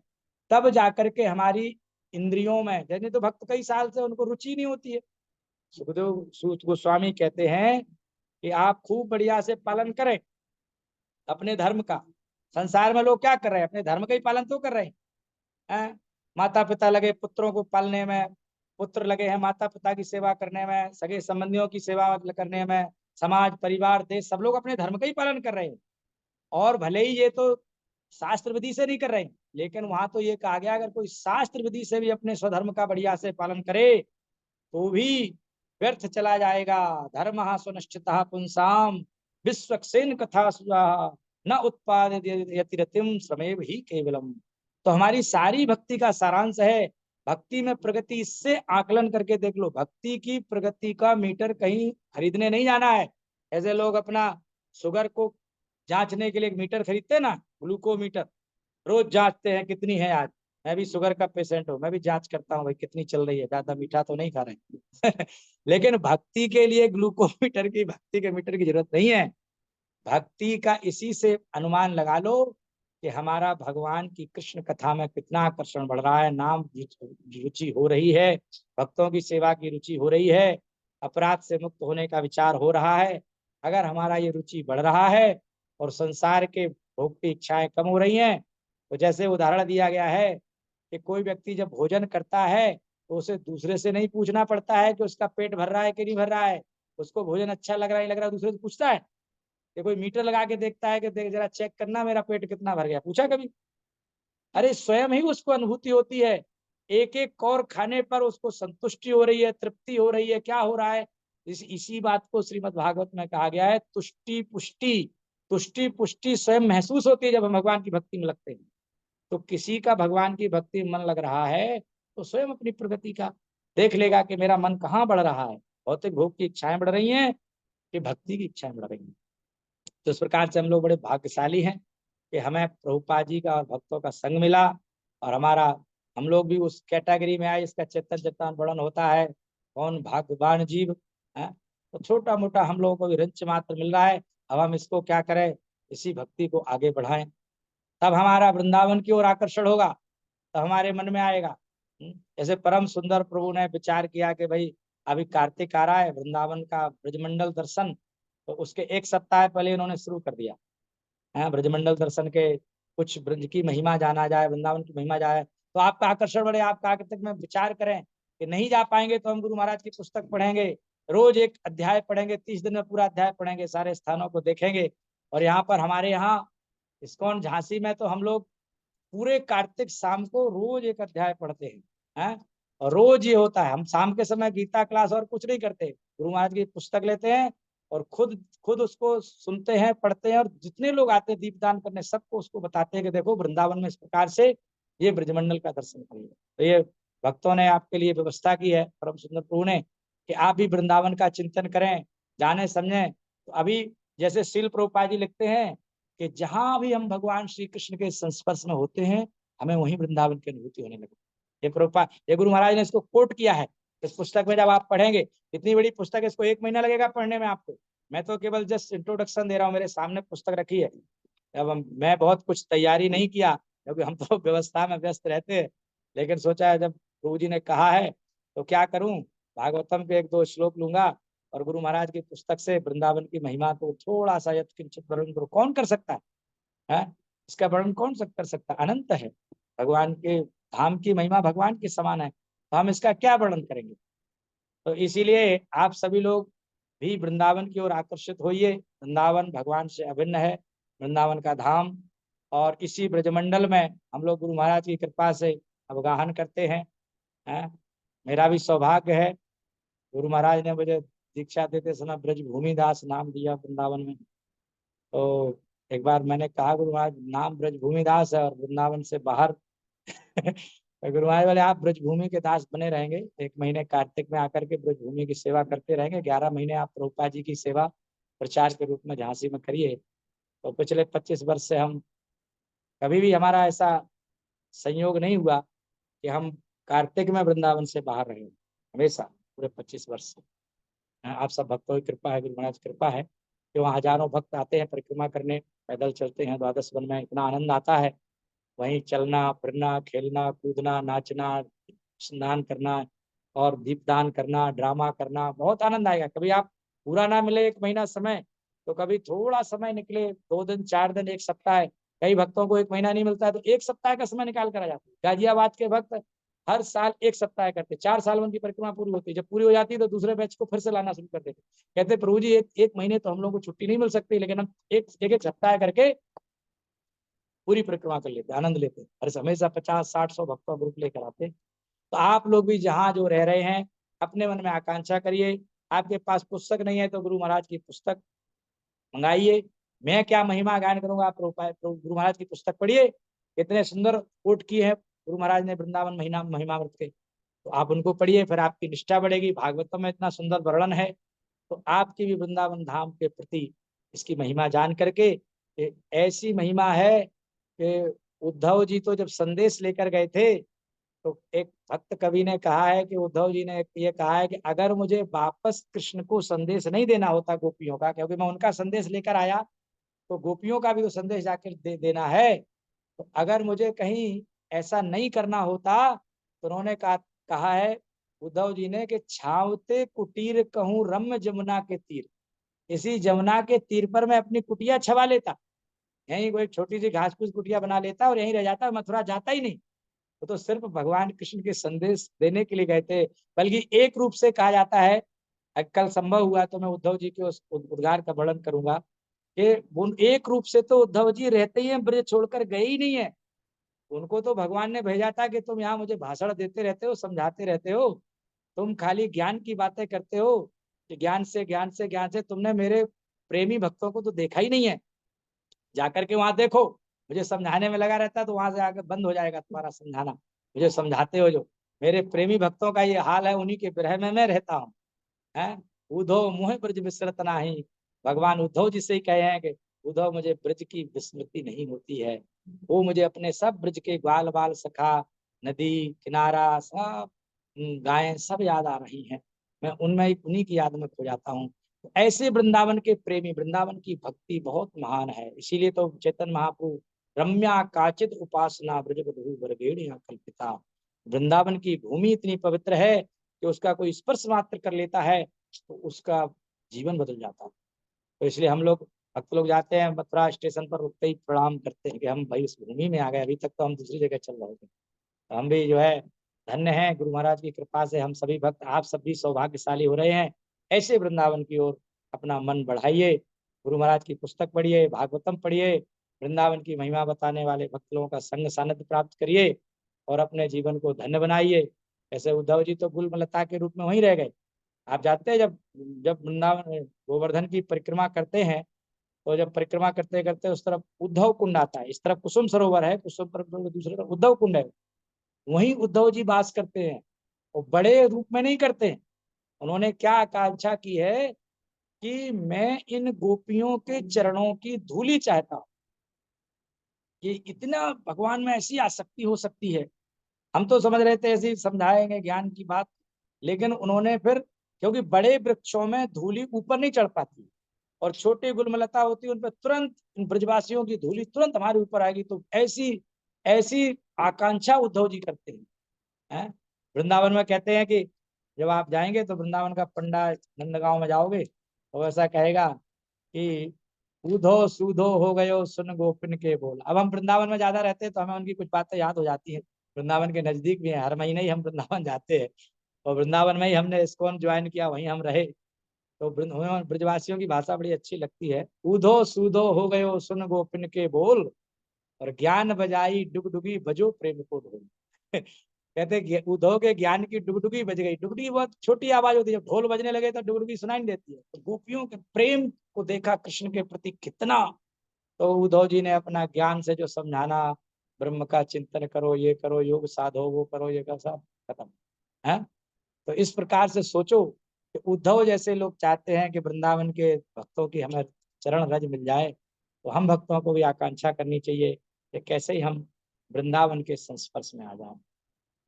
तब जाकर के हमारी इंद्रियों में, जैसे तो भक्त कई साल से उनको रुचि नहीं होती है। सुखदेव सूत गोस्वामी कहते हैं कि आप खूब बढ़िया से पालन करें अपने धर्म का। संसार में लोग क्या कर रहे हैं, अपने धर्म का ही पालन तो कर रहे हैं। माता पिता लगे पुत्रों को पालने में, पुत्र लगे हैं माता पिता की सेवा करने में, सगे संबंधियों की सेवा करने में, समाज परिवार देश सब लोग अपने धर्म का ही पालन कर रहे हैं। और भले ही ये तो शास्त्र विधि से नहीं कर रहे हैं, लेकिन वहां तो ये कहा गया अगर कोई शास्त्र विधि से भी अपने स्वधर्म का बढ़िया से पालन करे तो भी व्यर्थ चला जाएगा। धर्म सुनिश्चित पुंसाम विश्वक्सेन कथा सुजा न उत्पादयतिरतिम श्रमेव ही केवलम। तो हमारी सारी भक्ति का सारांश है, भक्ति में प्रगति इससे आकलन करके देख लो। भक्ति की प्रगति का मीटर कहीं खरीदने नहीं जाना है। ऐसे लोग अपना शुगर को जांचने के लिए एक मीटर खरीदते हैं ना, ग्लूकोमीटर, रोज जांचते हैं कितनी है आज। मैं भी शुगर का पेशेंट हूँ, मैं भी जांच करता हूँ भाई कितनी चल रही है, ज्यादा मीठा तो नहीं खा रहे हैं लेकिन भक्ति के लिए ग्लूकोमीटर की, भक्ति के मीटर की जरूरत नहीं है। भक्ति का इसी से अनुमान लगा लो कि हमारा भगवान की कृष्ण कथा में कितना आकर्षण बढ़ रहा है, नाम रुचि हो रही है, भक्तों की सेवा की रुचि हो रही है, अपराध से मुक्त होने का विचार हो रहा है। अगर हमारा ये रुचि बढ़ रहा है और संसार के भोग की इच्छाएं कम हो रही हैं, तो जैसे उदाहरण दिया गया है कि कोई व्यक्ति जब भोजन करता है तो उसे दूसरे से नहीं पूछना पड़ता है कि उसका पेट भर रहा है कि नहीं भर रहा है, उसको भोजन अच्छा लग रहा है नहीं लग रहा है, दूसरे से पूछता है कि कोई मीटर लगा के देखता है कि देख जरा चेक करना मेरा पेट कितना भर गया, पूछा कभी? अरे स्वयं ही उसको अनुभूति होती है, एक एक कौर खाने पर उसको संतुष्टि हो रही है, तृप्ति हो रही है, क्या हो रहा है। इसी बात को श्रीमद् भागवत में कहा गया है, तुष्टि पुष्टि। तुष्टि पुष्टि स्वयं महसूस होती है जब हम भगवान की भक्ति में लगते हैं। तो किसी का भगवान की भक्ति में मन लग रहा है तो स्वयं अपनी प्रगति का देख लेगा कि मेरा मन कहाँ बढ़ रहा है, भौतिक भोग की इच्छाएं बढ़ रही हैं कि भक्ति की इच्छाएं बढ़ रही हैं। तो इस प्रकार से हम लोग बड़े भाग्यशाली हैं कि हमें प्रभुपाद जी का और भक्तों का संग मिला, और हमारा हम लोग भी उस कैटेगरी में आए इसका चेतन चेतन वर्णन होता है, कौन भाग्यवान जीव है। तो छोटा मोटा हम लोगों को भी रंच मात्र मिल रहा है, अब हम इसको क्या करें, इसी भक्ति को आगे बढ़ाएं, तब हमारा वृंदावन की ओर आकर्षण होगा, तब हमारे मन में आएगा। जैसे परम सुंदर प्रभु ने विचार किया कि भाई अभी कार्तिक आ रहा है, वृंदावन का ब्रजमंडल दर्शन, तो उसके एक सप्ताह पहले इन्होंने शुरू कर दिया है ब्रजमंडल दर्शन के, कुछ ब्रज की महिमा जाना जाए, वृंदावन की महिमा जाए, तो आपका आकर्षण बढ़े। आपका आकर्षण में विचार करें कि नहीं जा पाएंगे तो हम गुरु महाराज की पुस्तक पढ़ेंगे, रोज एक अध्याय पढ़ेंगे, 30 दिन में पूरा अध्याय पढ़ेंगे, सारे स्थानों को देखेंगे। और यहाँ पर हमारे यहाँ इस्कॉन झांसी में तो हम लोग पूरे कार्तिक शाम को रोज एक अध्याय पढ़ते हैं। और रोज ये होता है, हम शाम के समय गीता क्लास और कुछ नहीं करते, गुरु महाराज की पुस्तक लेते हैं और खुद खुद उसको सुनते हैं, पढ़ते हैं, और जितने लोग आते हैं दीपदान करने सबको उसको बताते हैं कि देखो वृंदावन में इस प्रकार से ये ब्रजमंडल का दर्शन करिए। तो ये भक्तों ने आपके लिए व्यवस्था की है परम सुंदर प्रभु ने कि आप भी वृंदावन का चिंतन करें, जाने समझें। तो अभी जैसे श्रील प्रभुपाद जी लिखते हैं कि जहां भी हम भगवान श्री कृष्ण के संस्पर्श में होते हैं हमें वहीं वृंदावन की अनुभूति होने लगती है। ये प्रभुपाद, ये गुरु महाराज ने इसको कोट किया है इस पुस्तक में। जब आप पढ़ेंगे, इतनी बड़ी पुस्तक है, इसको 1 महीना लगेगा पढ़ने में आपको, मैं तो केवल जस्ट इंट्रोडक्शन दे रहा हूँ, मेरे सामने पुस्तक रखी है। अब मैं बहुत कुछ तैयारी नहीं किया क्योंकि हम तो व्यवस्था में व्यस्त रहते हैं, लेकिन सोचा है जब प्रभु जी ने कहा है तो क्या करूं, भागवतम के 1-2 श्लोक लूंगा और गुरु महाराज की पुस्तक से वृंदावन की महिमा को थोड़ा सा यत्किंचित वर्णन करो। कौन कर सकता है? इसका वर्णन कौन कर सकता है? अनंत है भगवान के धाम की महिमा, भगवान के समान है, तो हम इसका क्या वर्णन करेंगे। तो इसीलिए आप सभी लोग भी वृंदावन की ओर आकर्षित होइए। वृंदावन भगवान से अभिन्न है, वृंदावन का धाम, और इसी ब्रजमंडल में हम लोग गुरु महाराज की कृपा से अवगाहन करते हैं। मेरा भी सौभाग्य है, गुरु महाराज ने मुझे दीक्षा देते समय ब्रजभूमि दास नाम दिया वृंदावन में। तो एक बार मैंने कहा गुरु महाराज नाम ब्रजभूमि दास है और वृंदावन से बाहर तो गुरु महाराज बोले आप ब्रजभूमि के दास बने रहेंगे, 1 महीने कार्तिक में आकर के ब्रजभूमि की सेवा करते रहेंगे, 11 महीने आप प्रभुपाद जी की सेवा प्रचार के रूप में झांसी में करिए। तो पिछले 25 वर्ष से हम कभी भी हमारा ऐसा संयोग नहीं हुआ कि हम कार्तिक में वृंदावन से बाहर रहे, हमेशा पूरे 25 वर्ष से आप सब भक्तों की कृपा है, गुरु महाराज की कृपा है कि वहाँ हजारों भक्त आते हैं परिक्रमा करने, पैदल चलते हैं द्वादश वन में, इतना आनंद आता है। वहीं चलना फिरना, खेलना कूदना, नाचना, स्नान करना और दीपदान करना, ड्रामा करना, बहुत आनंद आएगा। कभी आप पूरा ना मिले 1 महीना समय, तो कभी थोड़ा समय निकले, 2 दिन 4 दिन, 1 सप्ताह। कई भक्तों को 1 महीना नहीं मिलता है तो 1 सप्ताह का समय निकाल कर आ जाते हैं। गाजियाबाद के भक्त हर साल 1 सप्ताह करते, 4 साल उनकी परिक्रमा पूरी होती है। जब पूरी हो जाती है तो दूसरे बैच को फिर से लाना शुरू कर देते। कहते प्रभु जी, एक महीने तो हम लोग को छुट्टी नहीं मिल सकती, लेकिन हम एक सप्ताह करके पूरी परिक्रमा कर लेते, आनंद लेते। हर हमेशा 50 60 100 भक्तों ग्रुप लेकर आते। तो आप लोग भी जहाँ जो रह रहे हैं, अपने मन में आकांक्षा करिए। आपके पास पुस्तक नहीं है तो गुरु महाराज की पुस्तक मंगाइए। मैं क्या महिमा गायन करूंगा, आप गुरु महाराज की पुस्तक पढ़िए। कितने सुंदर कोट की है गुरु महाराज ने वृंदावन महीना महिमामृत के, तो आप उनको पढ़िए, फिर आपकी निष्ठा बढ़ेगी। भागवतम में इतना सुंदर वर्णन है, तो आपकी भी वृंदावन धाम के प्रति इसकी महिमा जान करके, ऐसी महिमा है कि उद्धव जी तो जब संदेश लेकर गए थे, तो एक भक्त कवि ने कहा है कि उद्धव जी ने ये कहा है कि अगर मुझे वापस कृष्ण को संदेश नहीं देना होता गोपियों का, क्योंकि मैं उनका संदेश लेकर आया, तो गोपियों का भी तो संदेश जाकर देना है। तो अगर मुझे कहीं ऐसा नहीं करना होता, तो उन्होंने कहा है उद्धव जी ने कि छावते कुटीर कहूँ रम्य जमुना के तीर, इसी जमुना के तीर पर मैं अपनी कुटिया छवा लेता। यहीं कोई छोटी सी घास फूस कुटिया बना लेता और यहीं रह जाता, मथुरा जाता ही नहीं। वो तो सिर्फ भगवान कृष्ण के संदेश देने के लिए गए थे। बल्कि एक रूप से कहा जाता है, कल संभव हुआ तो मैं उद्धव जी के उस उद्गार का वर्णन करूंगा कि उन एक रूप से तो उद्धव जी रहते ही हैं, ब्रज छोड़कर गए ही नहीं है। उनको तो भगवान ने भेजा था कि तुम यहाँ मुझे भाषण देते रहते हो, समझाते रहते हो, तुम खाली ज्ञान की बातें करते हो कि ज्ञान से ज्ञान से ज्ञान से, तुमने मेरे प्रेमी भक्तों को तो देखा ही नहीं है। जाकर के वहां देखो, मुझे समझाने में लगा रहता है, तो वहां से आकर बंद हो जाएगा तुम्हारा समझाना। मुझे समझाते हो जो मेरे प्रेमी भक्तों का ये हाल है, उन्हीं के विरह में मैं रहता हूँ। है उद्धव मुहे ब्रज विसरत नाही, भगवान उद्धव जी से ही कहे हैं कि उद्धव मुझे ब्रज की विस्मृति नहीं होती है। वो मुझे अपने सब ब्रज के ग्वाल बाल सखा, नदी किनारा सब, गायें सब याद आ रही हैं। मैं उनमें उन्हीं की याद में खो जाता हूँ। तो ऐसे वृंदावन के प्रेमी, वृंदावन की भक्ति बहुत महान है। इसीलिए तो चैतन्य महाप्रभु रम्या काचित उपासना ब्रज बधू बरगेड़िया कल्पिता, वृंदावन की भूमि इतनी पवित्र है कि उसका कोई स्पर्श मात्र कर लेता है तो उसका जीवन बदल जाता है। तो इसलिए हम लोग भक्त लोग जाते हैं, मथुरा स्टेशन पर रुकते ही प्रणाम करते हैं कि हम भाई इस भूमि में आ गए, अभी तक तो हम दूसरी जगह चल रहे थे। तो हम भी जो है धन्य हैं, गुरु महाराज की कृपा से हम सभी भक्त, आप सब भी सौभाग्यशाली हो रहे हैं। ऐसे वृंदावन की ओर अपना मन बढ़ाइए, गुरु महाराज की पुस्तक पढ़िए, भागवतम पढ़िए, वृंदावन की महिमा बताने वाले भक्त लोगों का संग सानिध्य प्राप्त करिए और अपने जीवन को धन्य बनाइए। ऐसे उद्धव जी तो गुलमलता के रूप में वहीं रह गए। आप जानते हैं, जब जब वृंदावन गोवर्धन की परिक्रमा करते हैं, तो जब परिक्रमा करते करते उस तरफ उद्धव कुंड आता है, इस तरफ कुसुम सरोवर है, कुसुम पर दूसरी तरफ उद्धव कुंड है, वहीं उद्धव जी वास करते हैं। और बड़े रूप में नहीं करते हैं। उन्होंने क्या आकांक्षा की है कि मैं इन गोपियों के चरणों की धूली चाहता हूँ, कि इतना भगवान में ऐसी आसक्ति हो सकती है। हम तो समझ रहे थे ऐसे समझाएंगे ज्ञान की बात, लेकिन उन्होंने फिर, क्योंकि बड़े वृक्षों में धूली ऊपर नहीं चढ़ पाती और छोटी गुलमलता होती है, उन पर तुरंत इन ब्रजवासियों की धूली तुरंत हमारे ऊपर आएगी। तो ऐसी ऐसी आकांक्षा उद्धव जी करते हैं। हैं? वृंदावन में कहते हैं कि जब आप जाएंगे तो वृंदावन का पंडा नंदगांव में जाओगे तो ऐसा कहेगा कि ऊधो सूधो हो गयो सुन गोपिन के बोल। अब हम वृंदावन में ज्यादा रहते हैं तो हमें उनकी कुछ बातें याद हो जाती हैं। वृंदावन के नजदीक भी है, हर महीने ही हम वृंदावन जाते हैं और वृंदावन में ही हमने इस्कॉन ज्वाइन किया, वहीं हम रहे। तो हमें ब्रजवासियों की भाषा बड़ी अच्छी लगती है। ऊधो सूधो हो गयो सुन गोपिन के बोल, और ज्ञान बजाई डुगडुगी बजो प्रेम को ढोल। कहते उद्धव के ज्ञान की डुगडुगी बज गई। डुगडुगी बहुत छोटी आवाज होती है, जब ढोल बजने लगे तो डुगडुगी सुनाई नहीं देती है। तो गोपियों के प्रेम को देखा कृष्ण के प्रति कितना, तो उद्धव जी ने अपना ज्ञान से जो समझाना, ब्रह्म का चिंतन करो, ये करो, योग साधो, वो करो, ये कर, सब खत्म है। तो इस प्रकार से सोचो कि उद्धव जैसे लोग चाहते हैं कि वृंदावन के भक्तों की हमें चरण रज मिल जाए, तो हम भक्तों को भी आकांक्षा करनी चाहिए कि कैसे ही हम वृंदावन के संस्पर्श में आ जाएं।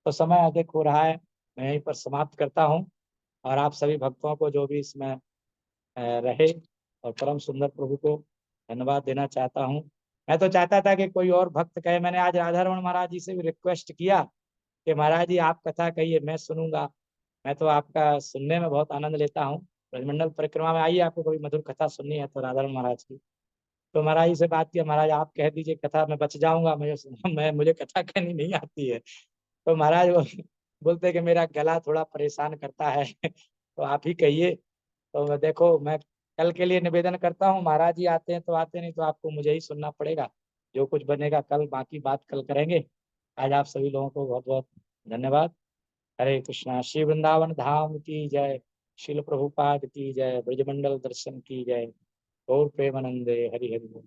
तो समय अधिक हो रहा है, मैं यहीं पर समाप्त करता हूँ। और आप सभी भक्तों को जो भी इसमें रहे, और परम सुंदर प्रभु को धन्यवाद देना चाहता हूँ। मैं तो चाहता था कि कोई और भक्त कहे, मैंने आज राधारमण महाराज जी से भी रिक्वेस्ट किया कि महाराज जी आप कथा कहिए, मैं सुनूंगा। मैं तो आपका सुनने में बहुत आनंद लेता हूँ। ब्रजमंडल परिक्रमा में आइए, आपको कोई मधुर कथा सुननी है तो राधारमण महाराज की। तो महाराज जी से बात किया, महाराज आप कह दीजिए कथा, मैं बच जाऊंगा, मुझे कथा कहनी नहीं आती है। तो महाराज बोलते कि मेरा गला थोड़ा परेशान करता है तो आप ही कहिए। तो देखो, मैं कल के लिए निवेदन करता हूँ, महाराज जी आते हैं तो आते, नहीं तो आपको मुझे ही सुनना पड़ेगा। जो कुछ बनेगा कल, बाकी बात कल करेंगे। आज आप सभी लोगों को बहुत बहुत धन्यवाद। हरे कृष्णा। श्री वृंदावन धाम की जय, शिल प्रभुपाद की जय, ब्रजमंडल दर्शन की जय। और प्रेमानंदे हरि हरि बोल।